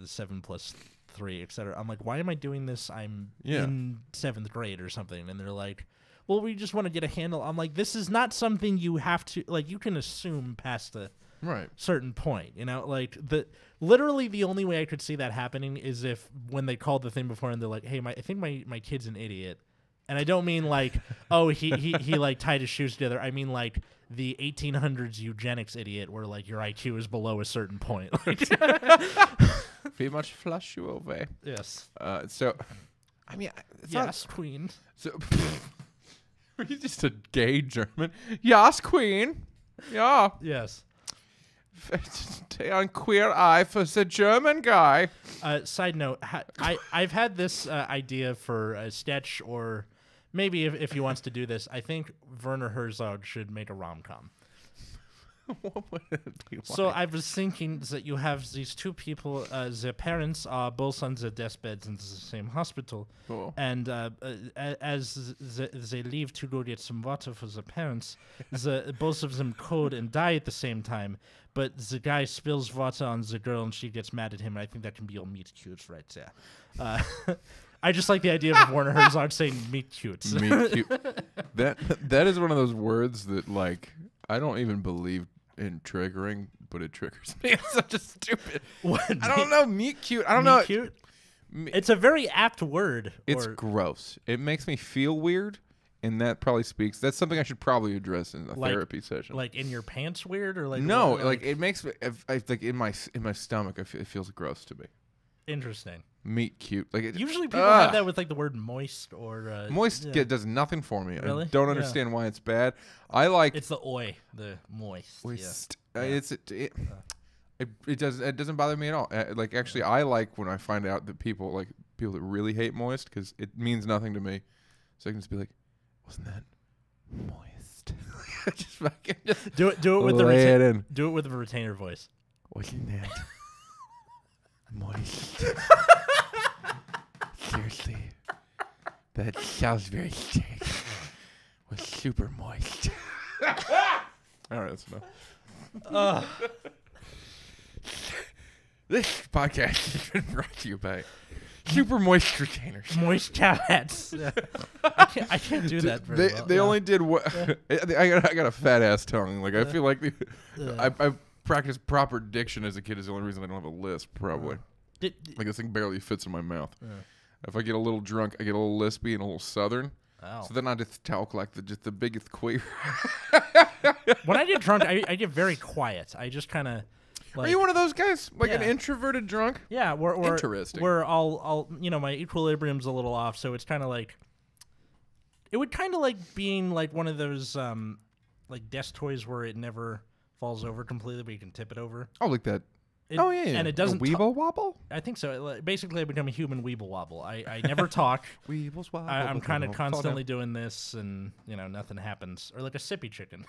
7 plus 3, etc. I'm like, why am I doing this? I'm in 7th grade or something. And they're like, well, we just want to get a handle. I'm like, this is not something you have to, like, you can assume past a certain point, like literally the only way I could see that happening is if when they called the thing before and they're like, hey, I think my kid's an idiot. And I don't mean like, oh, he like tied his shoes together. I mean like the 1800s eugenics idiot where like your IQ is below a certain point. Very much flush you away. Yes. So, I mean, yes, Queen. So, are you just a gay German? Yes, Queen. Yeah. Yes. On queer eye for the German guy. Side note: I've had this idea for a sketch, or maybe if he wants to do this, I think Werner Herzog should make a rom-com. What would it be like? So I was thinking that you have these two people, their parents are both on their deathbeds in the same hospital. Cool. And as they leave to go get some water for the parents, both of them code and die at the same time. But the guy spills water on the girl and she gets mad at him. And I think that can be your meet cute right there. I just like the idea of Werner Herzog saying meet cutes. Meet cute. That is one of those words that, like, I don't even believe in triggering, but it triggers me. It's such a stupid. What? I don't know. Meet cute. I don't meet know. Cute? It's a very apt word. It's gross. It makes me feel weird, and that probably speaks. That's something I should probably address in a therapy session. Like in your pants, weird, or like no, what, like it makes me like in my stomach. It feels gross to me. Interesting. Meet cute. Like Usually people have that with like the word moist or moist. Does nothing for me. Really? I don't understand why it's bad. I like it's the oi, the moist. moist. Yeah. It doesn't bother me at all. Like actually, I like when I find out that people that really hate moist because it means nothing to me. So I can just be like, wasn't that moist? just fucking do it with do it with a retainer voice. Wasn't that moist? Seriously, that sounds very sick. Was super moist. All right, that's enough. This podcast has been brought to you by Super Moist Retainers. Moist cats. Yeah. I can't do that very well. They only did what? I got a fat ass tongue. Like I feel like I practiced proper diction as a kid is the only reason I don't have a lisp. Probably. Like this thing barely fits in my mouth. If I get a little drunk, I get a little lispy and a little southern. Oh. So then I just talk like just the biggest queer. When I get drunk, I get very quiet. I just kind of. Are you one of those guys, like an introverted drunk? Yeah, we're interesting. We're all my equilibrium's a little off, so it's kind of like. It would kind of like being like one of those like desk toys where it never falls over completely, but you can tip it over. Oh, like that. Yeah. And it doesn't. Weeble wobble? I think so. Basically, I become a human weeble wobble. I never talk. Weebles wobble. I'm kind of constantly doing this, and nothing happens. Or like a sippy chicken.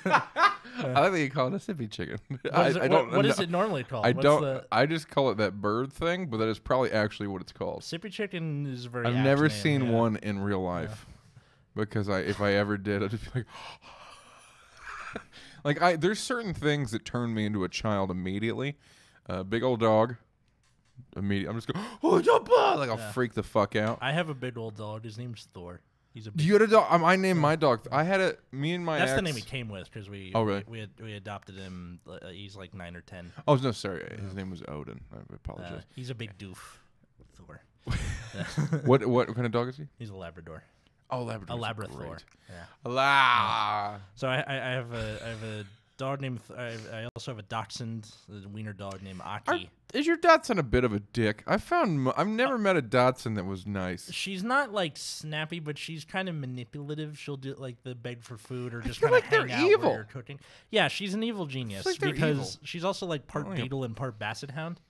I like that you call it a sippy chicken. What is it normally called? I just call it that bird thing, but that is probably actually what it's called. Sippy chicken is very. I've never seen one in real life, because if I ever did, I'd just be like. Like there's certain things that turn me into a child immediately. Big old dog. Immediately, I'm just going. Oh, like I'll freak the fuck out. I have a big old dog. His name's Thor. He's a. You had a dog. I named my dog. I had me and my. That's ex, the name he came with because we. Oh really? We adopted him. He's like 9 or 10. Oh no, sorry. His name was Odin. I apologize. He's a big doof. Thor. What kind of dog is he? He's a Labrador. Oh, Labrador. A Labrathor. Yeah. Yeah. So I have a dog named. I also have a dachshund, a wiener dog named Aki. Is your Dachshund a bit of a dick? I've never met a Dachshund that was nice. She's not like snappy, but she's kind of manipulative. She'll do like the beg for food or just feel kind of like they're hang out evil. while you're cooking. Yeah, she's an evil genius because she's also like part beetle and part basset hound.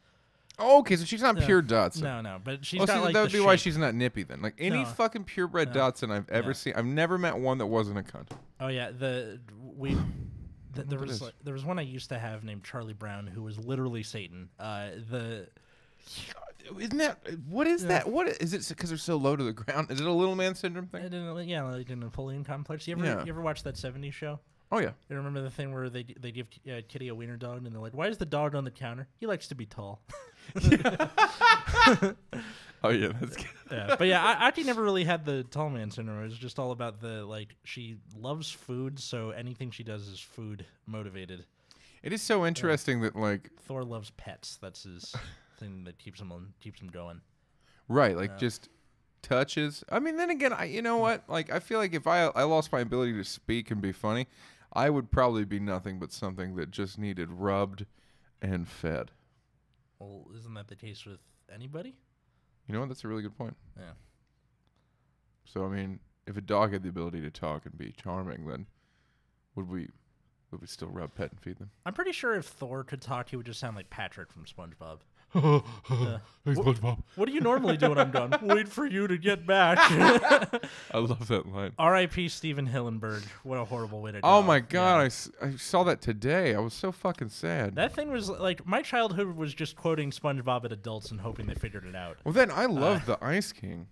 Oh, okay, so she's not pure Dachshund. No, but she's got like that would the be why shape. she's not nippy then. Like any fucking purebred Dachshund I've ever seen, I've never met one that wasn't a cunt. Oh yeah, there was one I used to have named Charlie Brown who was literally Satan. Isn't that what is that? What is it? Because they're so low to the ground? Is it a little man syndrome thing? Like a Napoleon complex. You ever watch that '70s show? Oh yeah. You remember the thing where they give Kitty a wiener dog and they're like, "Why is the dog on the counter? He likes to be tall." Oh yeah, that's good. Yeah, but yeah, Aki never really had the tall man syndrome. It was just all about she loves food, so anything she does is food motivated. It is so interesting that Thor loves pets. That's his thing that keeps him going. Right, just touches. I mean, then again, you know what? Like, I feel like if I lost my ability to speak and be funny, I would probably be nothing but something that just needed rubbed and fed. Well, isn't that the case with anybody? You know what? That's a really good point. Yeah. So, I mean, if a dog had the ability to talk and be charming, then would we still rub, pet, and feed them? I'm pretty sure if Thor could talk, he would just sound like Patrick from SpongeBob. Hey, SpongeBob. What do you normally do when I'm done? Wait for you to get back. I love that line. R.I.P. Steven Hillenburg. What a horrible way to go. Oh my God, Yeah. I saw that today. I was so fucking sad. That thing was like, my childhood was just quoting SpongeBob at adults and hoping they figured it out. Well, then I loved the Ice King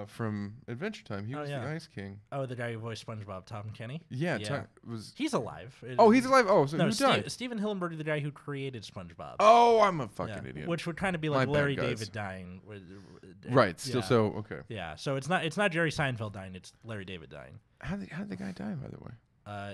from Adventure Time. He was yeah. the Ice King. Oh, the guy who voiced SpongeBob, Tom Kenny? Yeah, Yeah. was. He's alive. Oh, he's alive. Oh, so No, who died? Steven Hillenburg, the guy who created SpongeBob. Oh, I'm a fucking Yeah, idiot. which would kind of be My like bad, Larry guys. David dying. Right. Still, Yeah. so okay. Yeah, so it's not Jerry Seinfeld dying, it's Larry David dying. How did the guy die, by the way?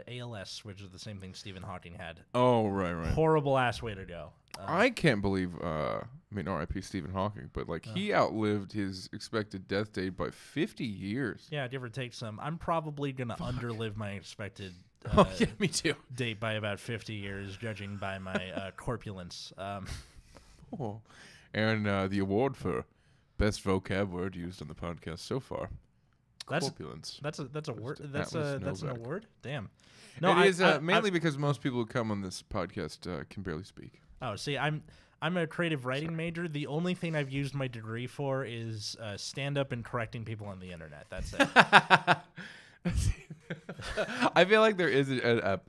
ALS, which is the same thing Stephen Hawking had. Oh, right. Horrible ass way to go. I can't believe. I mean, R.I.P. Stephen Hawking, but like he outlived his expected death date by 50 years. Yeah, give or take some. I'm probably gonna underlive my expected Oh yeah, me too. date by about 50 years, judging by my corpulence. Oh, and the award for best vocab word used on the podcast so far. Corpulence. That's a word. Atlas That's an Novack. award. Damn. It is mainly because most people who come on this podcast can barely speak. Oh, see, I'm a creative writing major. The only thing I've used my degree for is stand up and correcting people on the internet. That's it. I feel like there is a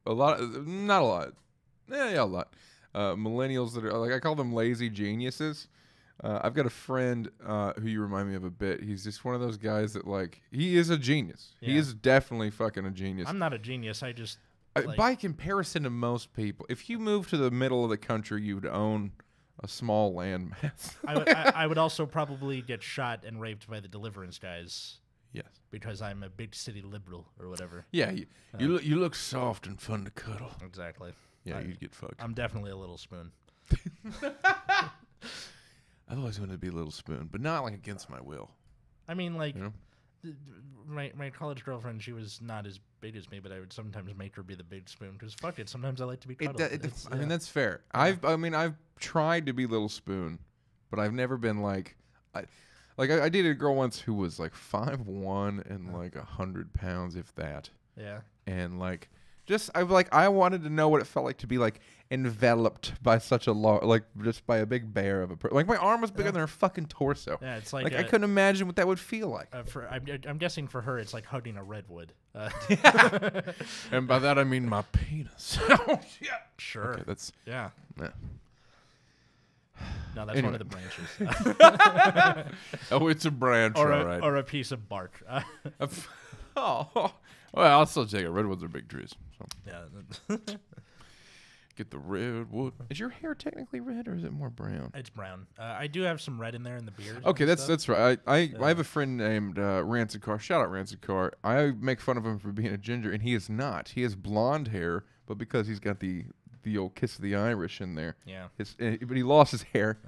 lot, not a lot, yeah, a lot. Millennials that are like, I call them lazy geniuses. I've got a friend who you remind me of a bit. He's just one of those guys that like he is a genius. Yeah. He is definitely fucking a genius. I'm not a genius. I just By comparison to most people, if you move to the middle of the country, you'd own a small landmass. I would also probably get shot and raped by the Deliverance guys. Yes. Because I'm a big city liberal or whatever. Yeah, you look soft and fun to cuddle. Exactly. Yeah, you'd get fucked. I'm definitely a little spoon. I've always wanted to be a little spoon, but not like against my will. I mean, like, You know? my college girlfriend, she was not as big as me, but I would sometimes make her be the big spoon because fuck it. Sometimes I like to be cuddled. I mean, that's fair. I've tried to be little spoon, but I've never been like, I dated a girl once who was like 5'1" and like 100 pounds, if that. Yeah. And like, I wanted to know what it felt like to be like enveloped by such a just by a big bear of a person. Like my arm was bigger than her fucking torso. Yeah, it's like I couldn't imagine what that would feel like. I'm guessing for her, it's like hugging a redwood. And by that I mean my penis. Oh shit. Sure. Okay, that's yeah. yeah. No, that's one of the branches. Oh, it's a branch, all right. Or a piece of bark. Oh, well, I'll still take it. Redwoods are big trees. So. Yeah. Get the redwood. Is your hair technically red or is it more brown? It's brown. I do have some red in there in the beard. Okay, that's right. I have a friend named Rancid Car. Shout out Rancid Car. I make fun of him for being a ginger, and he is not. He has blonde hair, but because he's got the old kiss of the Irish in there. Yeah. But he lost his hair,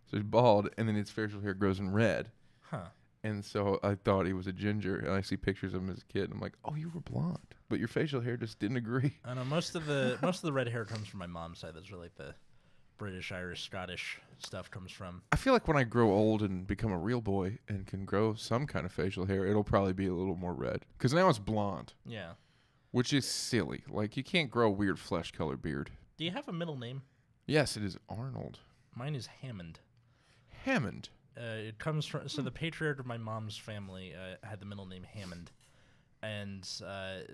so he's bald, and then his facial hair grows in red. Huh. And so I thought he was a ginger, and I see pictures of him as a kid, and I'm like, oh, you were blonde, but your facial hair just didn't agree. I know most of the red hair comes from my mom's side. That's where like the British, Irish, Scottish stuff comes from. I feel like when I grow old and become a real boy and can grow some kind of facial hair, it'll probably be a little more red. Because now it's blonde. Yeah. Which is silly. Like, you can't grow a weird flesh-colored beard. Do you have a middle name? Yes, it is Arnold. Mine is Hammond. Hammond. It comes from the patriarch of my mom's family had the middle name Hammond, and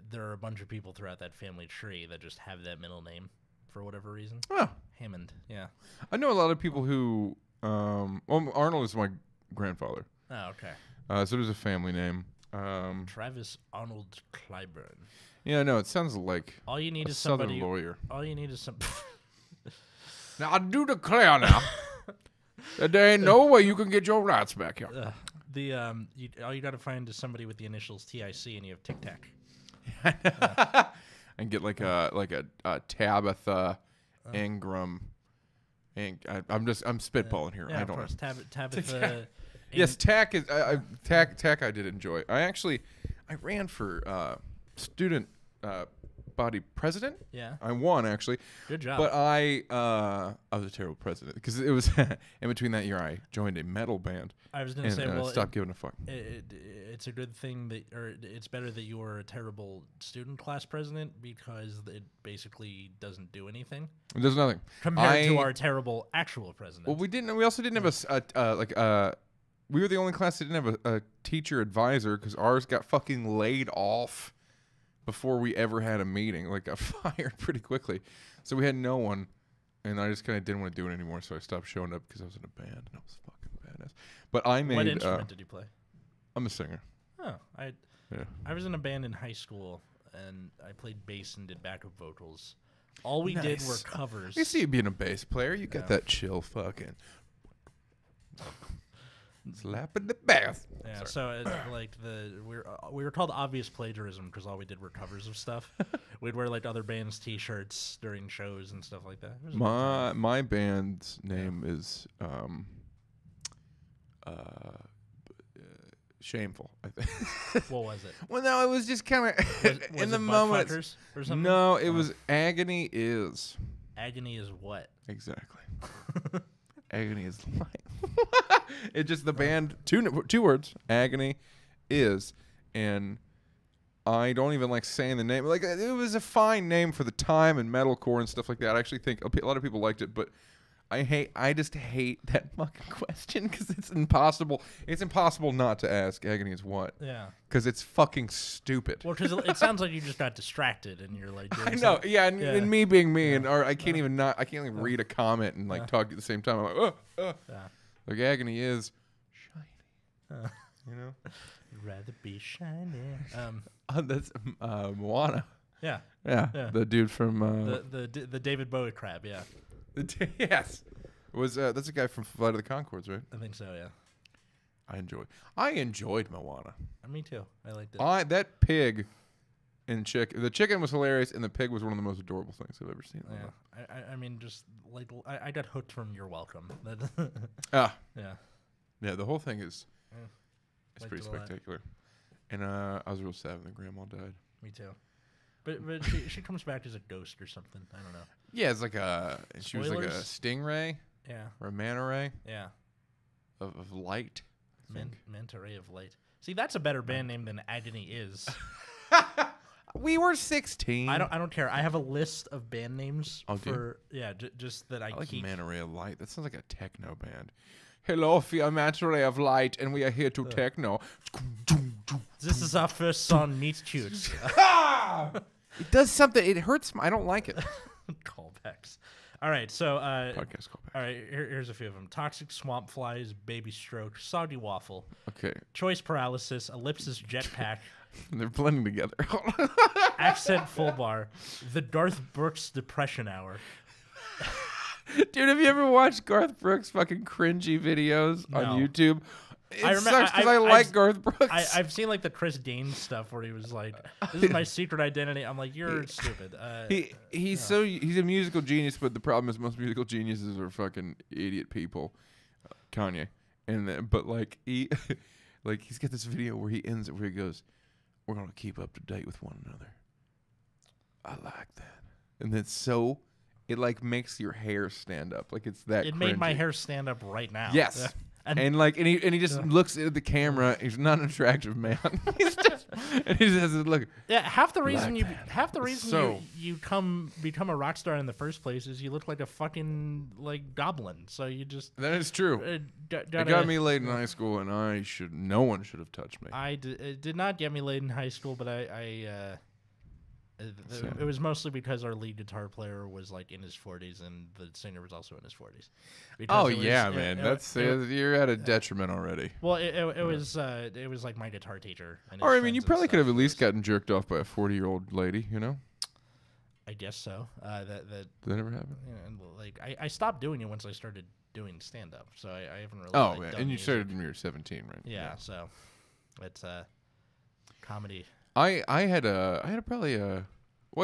there are a bunch of people throughout that family tree that just have that middle name for whatever reason. Oh. Hammond, yeah. I know a lot of people who. Arnold is my grandfather. Oh, okay. So there's a family name. Travis Arnold Clyburn. Yeah, no, it sounds like all you need a is southern somebody. lawyer. All you need is some. Now I do declare now that there ain't no way you can get your rights back here. All you got to find is somebody with the initials TIC, and you have Tic Tac. And get like a Tabitha Ingram. I'm spitballing here. Yeah, I don't know. Tabitha. Yes, TAC is TAC. I did enjoy. I ran for student body president. Yeah. I won, actually. Good job. But I was a terrible president because it was in between that year I joined a metal band. I was going to say, well, stopped giving a fuck. It's a good thing that, or it's better that you were a terrible student class president because it basically doesn't do anything. It does nothing Compared to our terrible actual president. Well, we also didn't have we were the only class that didn't have a teacher advisor because ours got fucking laid off before we ever had a meeting. Like, got fired pretty quickly. So we had no one, and I just kind of didn't want to do it anymore, so I stopped showing up because I was in a band, and I was fucking badass. But I made... What instrument did you play? I'm a singer. Oh, I was in a band in high school, and I played bass and did backup vocals. All we did were covers. I see you being a bass player. You got that chill fucking... slap in the bath. Yeah, so we were called obvious plagiarism because all we did were covers of stuff. We'd wear like other bands' T-shirts during shows and stuff like that. My band's name is Shameful. I think. What was it? Well, no, it was just kind of in the moment. Or something? No, it was Agony Is. Agony is what? Exactly. Agony is life. It's just the band, two words, Agony Is. And I don't even like saying the name. Like, it was a fine name for the time and metalcore and stuff like that. I actually think a lot of people liked it, but I just hate that fucking question because it's impossible. It's impossible not to ask Agony Is what. Yeah. Because it's fucking stupid. Well, because it sounds like you just got distracted and you're like. I know. Yeah, and me being me, or I can't even read a comment and like talk at the same time. I'm like, like Agony Is shiny. You know. You'd rather be shiny. That's Moana. Yeah. The dude from the David Bowie crab. Yeah. Yes, was that's a guy from Flight of the Conchords, right? I think so. Yeah. I enjoyed Moana. Me too. I liked it. That pig and the chicken was hilarious, and the pig was one of the most adorable things I've ever seen. Yeah. I mean, just like I got hooked from You're Welcome. Yeah. Yeah. The whole thing is it's Liked pretty it a lot. spectacular, and I was real sad when the grandma died. Me too. But she comes back as a ghost or something. I don't know. Yeah, it's like she was like a stingray. Yeah. Or a manta ray. Yeah. Of light. Manta ray of light. See, that's a better band name than Agony Is. We were 16. I don't care. I have a list of band names just that I like keep. Manta ray of light. That sounds like a techno band. Hello, we are Manta ray of light, and we are here to techno. This is our first song, Meet Cute. It does something. It hurts. I don't like it. Callbacks. All right, so podcast callbacks. All right, here's a few of them: Toxic Swamp Flies, Baby Stroke, Soggy Waffle, Okay. Choice Paralysis, Ellipsis Jetpack, They're blending together. Accent Full Bar, The Garth Brooks Depression Hour. Dude, have you ever watched Garth Brooks fucking cringy videos on YouTube? It sucks because I like Garth Brooks. I've seen like the Chris Gaines stuff where he was like, "This is my secret identity." I'm like, "You're stupid." He's a musical genius, but the problem is most musical geniuses are fucking idiot people. Kanye, but like he's got this video where he ends it where he goes, "We're gonna keep up to date with one another." I like that, and it like makes your hair stand up. Like it's that. It cringy. made my hair stand up right now. Yes. And he just looks at the camera. He's not an attractive man. He just has to look. Yeah, half the reason you become a rock star in the first place is you look like a fucking like goblin. So you just that is true. It got me laid in high school, and no one should have touched me. It did not get me laid in high school, but it was mostly because our lead guitar player was like in his 40s and the singer was also in his 40s. Man, you're at a detriment already. Well, it was like my guitar teacher. Or I mean, you probably could have at least gotten jerked off by a 40-year-old lady, you know? I guess so. That never happened. Like I stopped doing it once I started doing stand up, so I haven't really. Oh, man. And you started when you were 17, right? Yeah. So it's comedy. I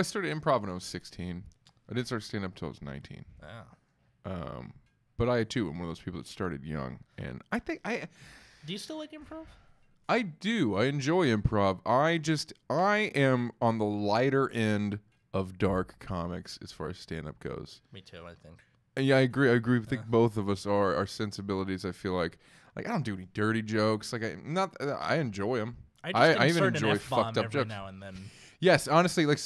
started improv when I was 16. I didn't start stand up until I was 19. Oh. But I too am one of those people that started young, and I think Do you still like improv? I do. I enjoy improv. I am on the lighter end of dark comics as far as stand-up goes. Me too, I think. Yeah, I agree. I think both of us are. Our sensibilities, I feel like I don't do any dirty jokes. Like I enjoy them. I even enjoy fucked up every jokes. now and then. Yes, honestly, like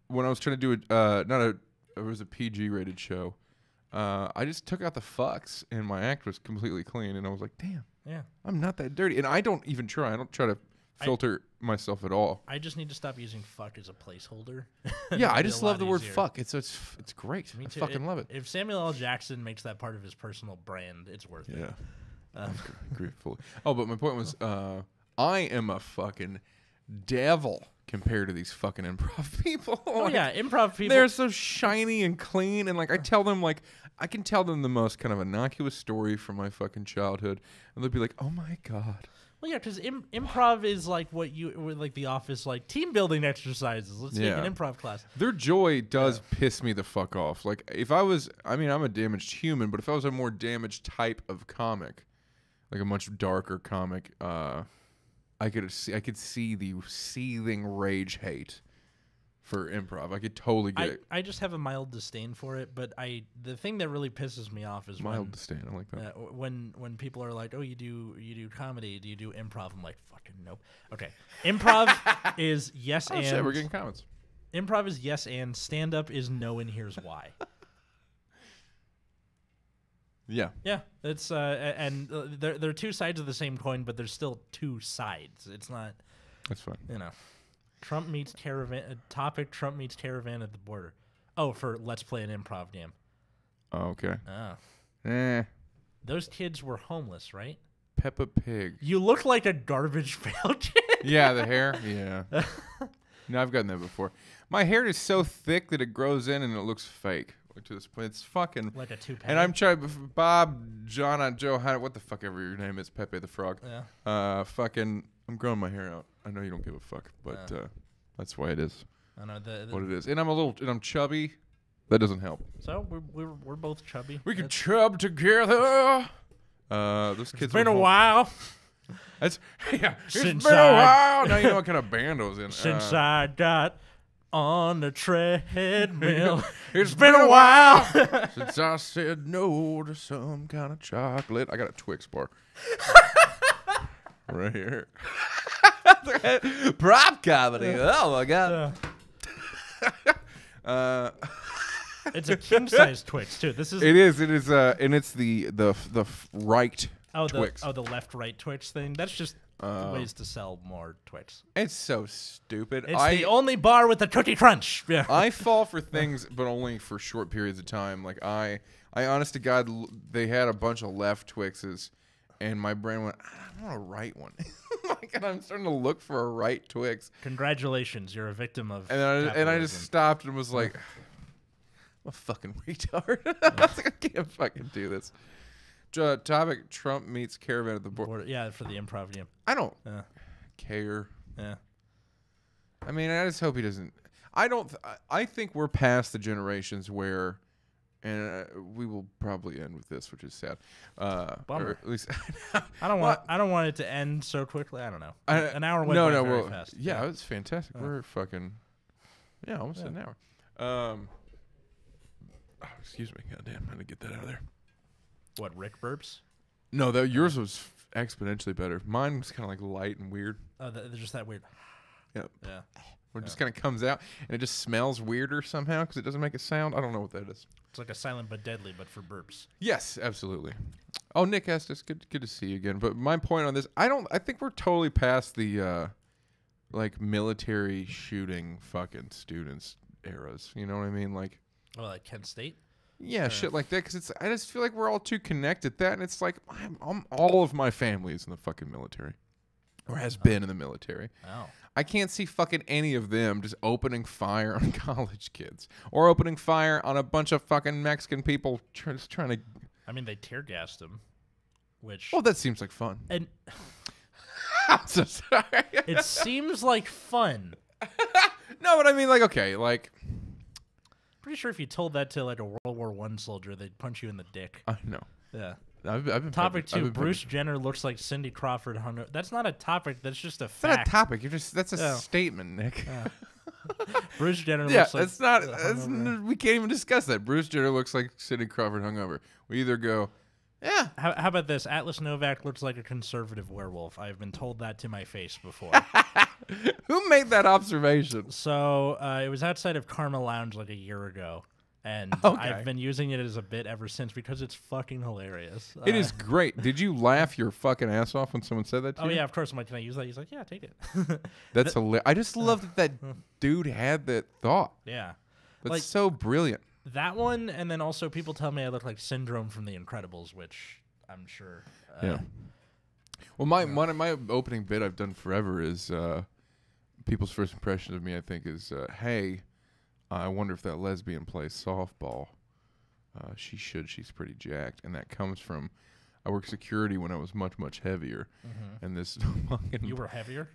when I was trying to do it was a PG rated show. I just took out the fucks and my act was completely clean, and I was like, damn, yeah, I'm not that dirty, and I don't even try. I don't try to filter myself at all. I just need to stop using fuck as a placeholder. Yeah, I just love the word fuck. It's great. Me too. I fucking love it. If Samuel L. Jackson makes that part of his personal brand, it's worth it. Yeah. I agree fully. Oh, but my point was, I am a fucking devil compared to these fucking improv people. Oh yeah, improv people. They're so shiny and clean, and like I tell them, like I can tell them the most kind of innocuous story from my fucking childhood, and they'll be like, "Oh my god." Well, yeah, because improv is like what you like the office, like team building exercises. Let's take an improv class. Their joy does piss me the fuck off. Like if I was, I mean, I'm a damaged human, but if I was a more damaged type of comic, like a much darker comic, I could see the seething rage hate for improv. I could totally get it. I just have a mild disdain for it, but the thing that really pisses me off is mild disdain. I like that. When people are like, "Oh, you do comedy? Do you do improv?" I'm like, "Fucking nope." Okay, improv is yes and. Shit, we're getting comments. Improv is yes and. Stand up is no, and here's why. Yeah. Yeah, it's and they're two sides of the same coin, but there's still two sides. It's not. That's fine. You know, Trump meets caravan. Topic: Trump meets caravan at the border. Oh, for let's play an improv game. Oh, okay. Oh. Those kids were homeless, right? Peppa Pig. You look like a garbage pail kid. Yeah, the hair. Yeah. No, I've gotten that before. My hair is so thick that it grows in and it looks fake. To this point, it's fucking like a two-pack. And I'm trying, Bob, John, Joe, what the fuck ever your name is, Pepe the Frog. Yeah. Fucking, I'm growing my hair out. I know you don't give a fuck, but that's why it is. I know what it is, and I'm chubby. That doesn't help. So we're both chubby. We can chub together. Those kids. It's been a while. It's been a while. Now you know what kind of band I was in. Since I got on the treadmill. It's been a while since I said no to some kind of chocolate. I got a Twix bar right here. Prop comedy. Oh my god. It's a king size Twix too. This is. It is, and it's the right. Twix. The left-right Twix thing. That's just ways to sell more Twix. It's so stupid. It's the only bar with the Cookie Crunch. Yeah. I fall for things, but only for short periods of time. Like I honest to God, they had a bunch of left Twixes, and my brain went, I want a right one. And I'm starting to look for a right Twix. Congratulations, you're a victim of. And I just stopped and was like, I'm a fucking retard. I was like, I can't fucking do this. Topic: Trump meets caravan at the border. Yeah, for the improv game. I don't care. Yeah. I mean, I just hope he doesn't. I think we're past the generations where, and we will probably end with this, which is sad. Bummer. Or at least I don't want it to end so quickly. I don't know. An hour went by very fast. Yeah, it was fantastic. We're fucking almost an hour. Excuse me. Goddamn, I had to get that out of there. What, Rick burps? No, yours was exponentially better. Mine was kind of like light and weird. Oh, they're just that weird. Yep. Yeah. Where it just kind of comes out and it just smells weirder somehow because it doesn't make a sound. I don't know what that is. It's like a silent but deadly, but for burps. Yes, absolutely. Oh, Nick asked us. Good to see you again. But my point on this, I think we're totally past the like military shooting fucking students eras. You know what I mean? Like. Oh, like Kent State. Yeah, shit like that. Because I just feel like we're all too connected. That and it's like I'm all of my family is in the fucking military, or has been in the military. Oh. I can't see fucking any of them just opening fire on college kids or opening fire on a bunch of fucking Mexican people just trying to. I mean, they tear gassed them, which. Well, that seems like fun. And I'm so sorry. It seems like fun. No, but I mean, like, okay, like. Pretty sure if you told that to like a World War I soldier, they'd punch you in the dick. I know. Yeah. I've been topic 2: Bruce Jenner looks like Cindy Crawford. That's not a topic. That's just a fact. That's not a topic. That's a statement, Nick. Bruce Jenner Yeah, looks like it's not. hungover. We can't even discuss that. Bruce Jenner looks like Sidney Crawford hungover. We either go, yeah. How about this? Atlas Novack looks like a conservative werewolf. I've been told that to my face before. Who made that observation? So it was outside of Karma Lounge like a year ago. And Okay. I've been using it as a bit ever since because it's fucking hilarious. It is great. Did you laugh your fucking ass off when someone said that to Oh, you? yeah, of course. I'm like, can I use that? He's like, yeah, take it. That's hilarious. I just love that dude had that thought. Yeah. That's Like- so brilliant. That one, and then also people tell me I look like Syndrome from The Incredibles, which I'm sure. Yeah. Well, my opening bit I've done forever is people's first impression of me, I think, is, hey, I wonder if that lesbian plays softball. She should. She's pretty jacked. And that comes from, I worked security when I was much, much heavier. And this fucking... You were heavier?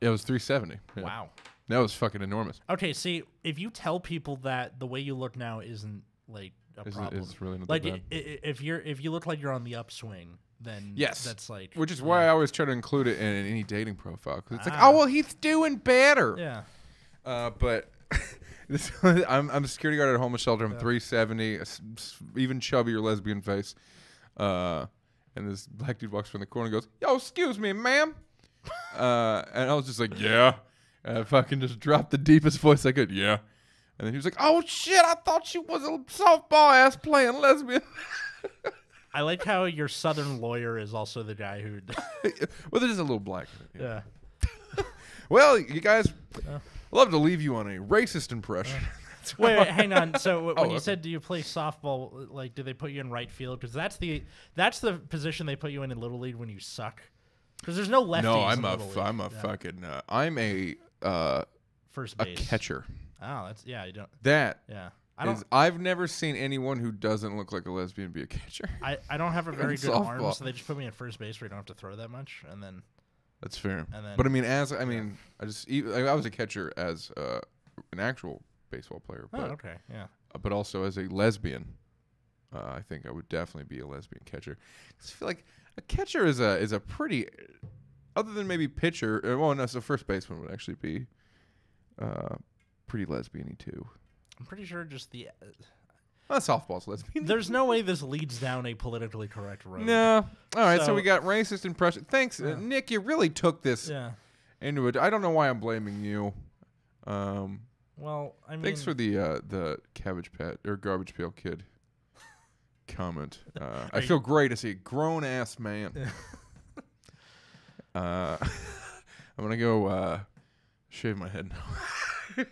It was 370. Yeah. Wow. That was fucking enormous. Okay, see, if you tell people that the way you look now isn't, like, a problem. It's really not like, that bad. if you look like you're on the upswing, then Yes. that's like... Which is why I always try to include it in any dating profile. Because it's like, Ah. oh, well, he's doing better. Yeah. But I'm a security guard at a homeless shelter. I'm 370, even chubbier lesbian face. And this black dude walks from the corner and goes, yo, excuse me, ma'am. And I was just like, yeah. And I fucking just dropped the deepest voice I could, yeah. And then he was like, oh, shit, I thought she was a softball ass playing lesbian. I like how your southern lawyer is also the guy who... Well, there's a little black in it. yeah. Well, you guys, I'd love to leave you on a racist impression. Wait, hang on. So when you okay. said, do you play softball, like, do they put you in right field? Because that's the position they put you in Little League when you suck. Because there's no lefties No, in Little League. I'm a fucking, I'm a First a base. catcher. Oh, that's, yeah, you don't, That yeah. I've never seen anyone who doesn't look like a lesbian be a catcher. I don't have a very good arm, softball. so they just put me at first base where you don't have to throw that much, and then... That's fair. And then- But I mean, I was a catcher as an actual baseball player. Oh, But, okay, yeah. but also as a lesbian, I think I would definitely be a lesbian catcher. 'Cause I feel like a catcher is a pretty, other than maybe pitcher. Well, no, so first baseman would actually be pretty lesbian-y too. I'm pretty sure just the... Well, softball's lesbian. There's no way this leads down a politically correct road. No. All right, so So- we got racist impression. Thanks, Nick. You really took this Yeah. into it. I don't know why I'm blaming you. Well, I mean... Thanks for the cabbage patch or garbage pail kid comment. I feel great to see a grown ass man. I'm gonna go shave my head now.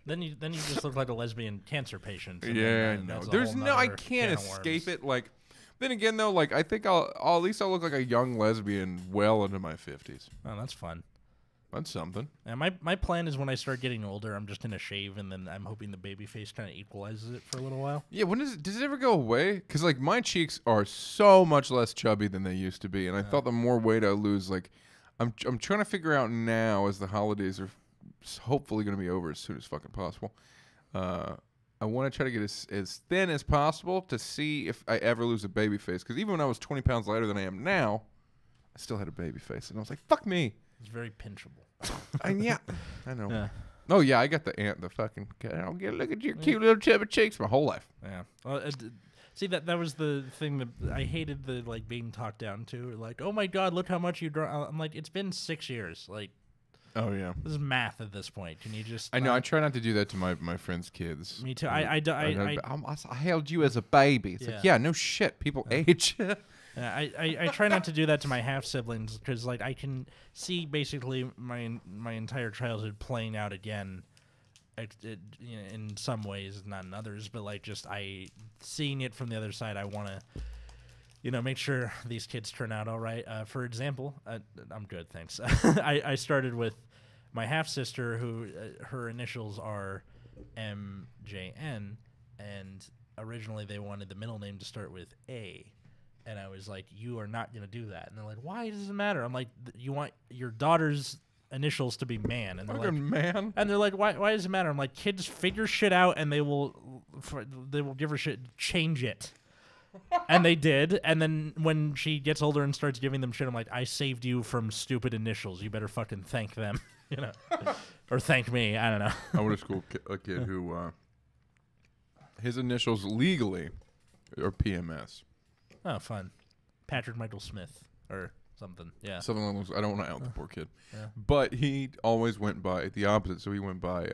Then you just look like a lesbian cancer patient. and Yeah, I then know. that's a There's whole no, I nother can't can of escape worms. it. Like, then again though, like I think I'll at least I'll look like a young lesbian well into my 50s. Oh, that's fun. That's something. And my plan is when I start getting older, I'm just gonna shave, and then I'm hoping the baby face kind of equalizes it for a little while. Yeah, does it ever go away? Because like my cheeks are so much less chubby than they used to be, and I thought the more weight I lose, like I'm trying to figure out now as the holidays are hopefully going to be over as soon as fucking possible. I want to try to get as thin as possible to see if I ever lose a baby face. Because even when I was 20 pounds lighter than I am now, I still had a baby face, and I was like, "Fuck me." It's very pinchable. And yeah, I know. Yeah. Oh yeah, I got the fucking. I'll get a look at your cute little chubby cheeks my whole life. Yeah. Well, see that was the thing that I hated, the like being talked down to. Like, oh my god, look how much you draw. I'm like, it's been 6 years. Like, Oh yeah. this is math at this point. Can you just? I know. I try not to do that to my friends' kids. Me too. I held you as a baby. It's like, yeah, no shit. People age. I try not to do that to my half siblings because like I can see basically my entire childhood playing out again, in some ways, not in others, but like just seeing it from the other side. I want to, make sure these kids turn out all right. For example, I'm good, thanks. I started with my half sister, who her initials are MJN, and originally they wanted the middle name to start with A. And I was like, you are not going to do that. And they're like, why does it matter? I'm like, you want your daughter's initials to be man. And they're like, man. and they're like, why does it matter? I'm like, kids figure shit out and they will give her shit, change it. And they did. And then when she gets older and starts giving them shit, I'm like, I saved you from stupid initials. You better fucking thank them. you know, or thank me. I don't know. I went to school a kid who his initials legally are PMS. Oh, fun. Patrick Michael Smith or something. Yeah. Something along those. I don't want to out the poor kid. Yeah. But he always went by the opposite. So he went by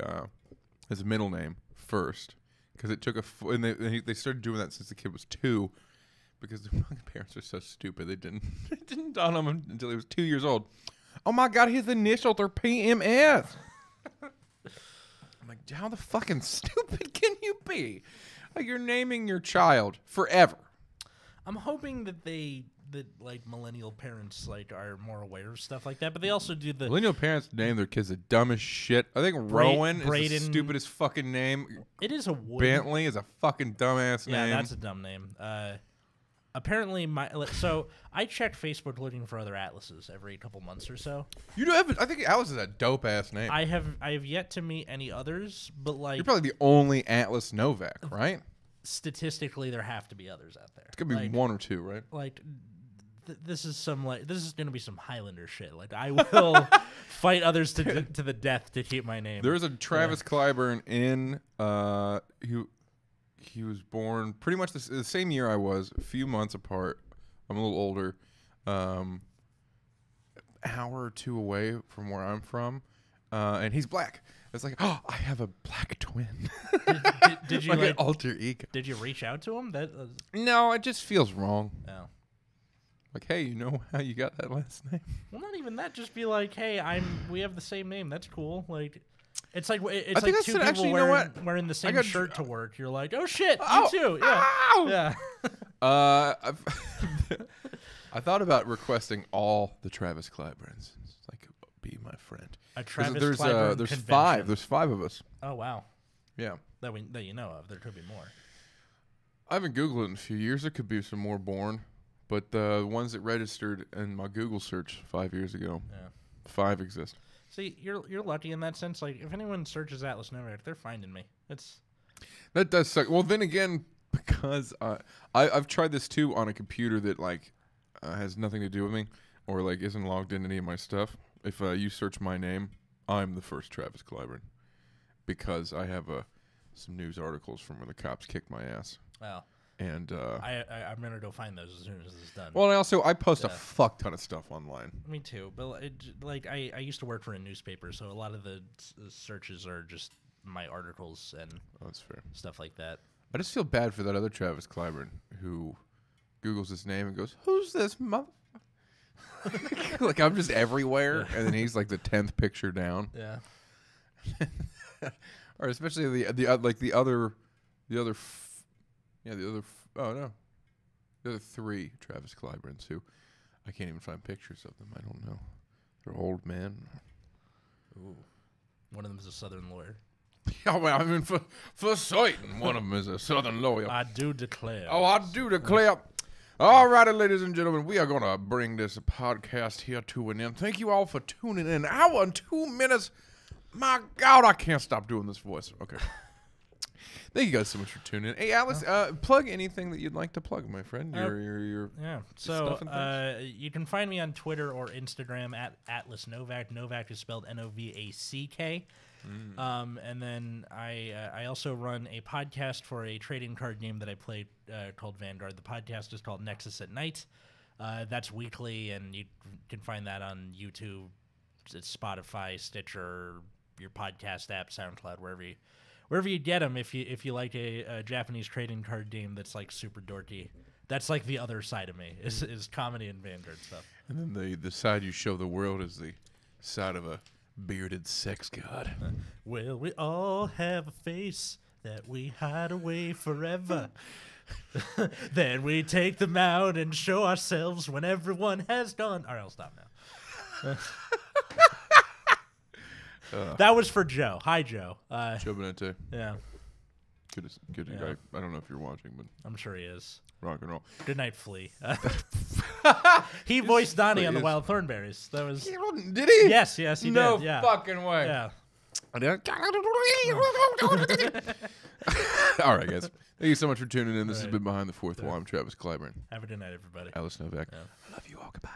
his middle name first because it took and they started doing that since the kid was 2 because the fucking parents are so stupid. It didn't dawn on him until he was 2 years old. Oh my God, his initials are PMS. I'm like, how the fucking stupid can you be? Like, you're naming your child forever. I'm hoping that like millennial parents like are more aware of stuff like that, but they also do the Millennial parents name their kids the dumbest shit. I think Rowan is the stupidest fucking name. It is a wood. Bentley is a fucking dumbass name. Yeah, that's a dumb name. Apparently, so I check Facebook looking for other Atlases every couple months or so. You do have. I think Atlas is a dope ass name. I have yet to meet any others, but like you're probably the only Atlas Novack, right? Statistically, there have to be others out there. It's gonna be 1 or 2, right? Like this is gonna be some Highlander shit. Like I will fight others to the death to keep my name. There's a Travis Clyburn in he was born pretty much the same year I was, a few months apart. I'm a little older, an hour or 2 away from where I'm from, and he's black. It's like, oh, I have a black twin. Did you like an alter ego? Did you reach out to him? No, it just feels wrong. Oh. Like, hey, you know how you got that last name? Well, not even that. Just be like, hey, we have the same name. That's cool. Like, it's like I like two people wearing the same shirt to work. You're like, oh shit, you too. Yeah, ow! Yeah. I thought about requesting all the Travis Clyburns. It's like, be my friend. A Travis there's Clyburn there's convention. 5. There's 5 of us. Oh wow. Yeah. That you know of. There could be more. I haven't Googled it in a few years. There could be some more born, but the ones that registered in my Google search 5 years ago, 5 exist. See, you're lucky in that sense. Like, if anyone searches Atlas Novack, they're finding me. That does suck. Well, then again, because I've tried this too on a computer that like has nothing to do with me or like isn't logged into any of my stuff. If you search my name, I'm the first Travis Clyburn because I have some news articles from when the cops kicked my ass. Wow. And I'm gonna go find those as soon as this is done. Well, and I post a fuck ton of stuff online. Me too, but I used to work for a newspaper, so a lot of the searches are just my articles and that's fair stuff like that. I just feel bad for that other Travis Clyburn who Googles his name and goes, "Who's this mother?" Like I'm just everywhere, and then he's like the 10th picture down. Yeah. Or especially the other 3 Travis Clyburns who I can't even find pictures of them. I don't know. They're old men. Ooh. One of them is a Southern lawyer. Yeah, well, I mean, for certain, one of them is a Southern lawyer. I do declare. Oh, I do declare. All righty, ladies and gentlemen, we are going to bring this podcast here to an end. Thank you all for tuning in. An hour and 2 minutes. My God, I can't stop doing this voice. Okay. Thank you guys so much for tuning in. Hey, Alice, plug anything that you'd like to plug, my friend. Your So you can find me on Twitter or Instagram at Atlas Novack. Novack is spelled Novack. And then I also run a podcast for a trading card game that I play called Vanguard. The podcast is called Nexus at Night. That's weekly, and you can find that on YouTube, it's Spotify, Stitcher, your podcast app, SoundCloud, wherever you get them. If you like a Japanese trading card game that's like super dorky, that's like the other side of me is comedy and Vanguard stuff. And then the side you show the world is the side of a bearded sex god. Well, we all have a face that we hide away forever. Then we take them out and show ourselves when everyone has gone. All right, I'll stop now. That was for Joe. Hi, Joe. Joe Benente. Yeah. Good. Yeah. I don't know if you're watching, but I'm sure he is. Rock and roll. Good night, Flea. He voiced Donnie on the Wild Thornberries. That was. Did he? Yes, he did. No yeah. fucking way. Yeah. All right, guys. Thank you so much for tuning in. This has been Behind the Fourth Wall. I'm Travis Clyburn. Have a good night, everybody. Atlas Novack. Yeah. I love you all. Goodbye.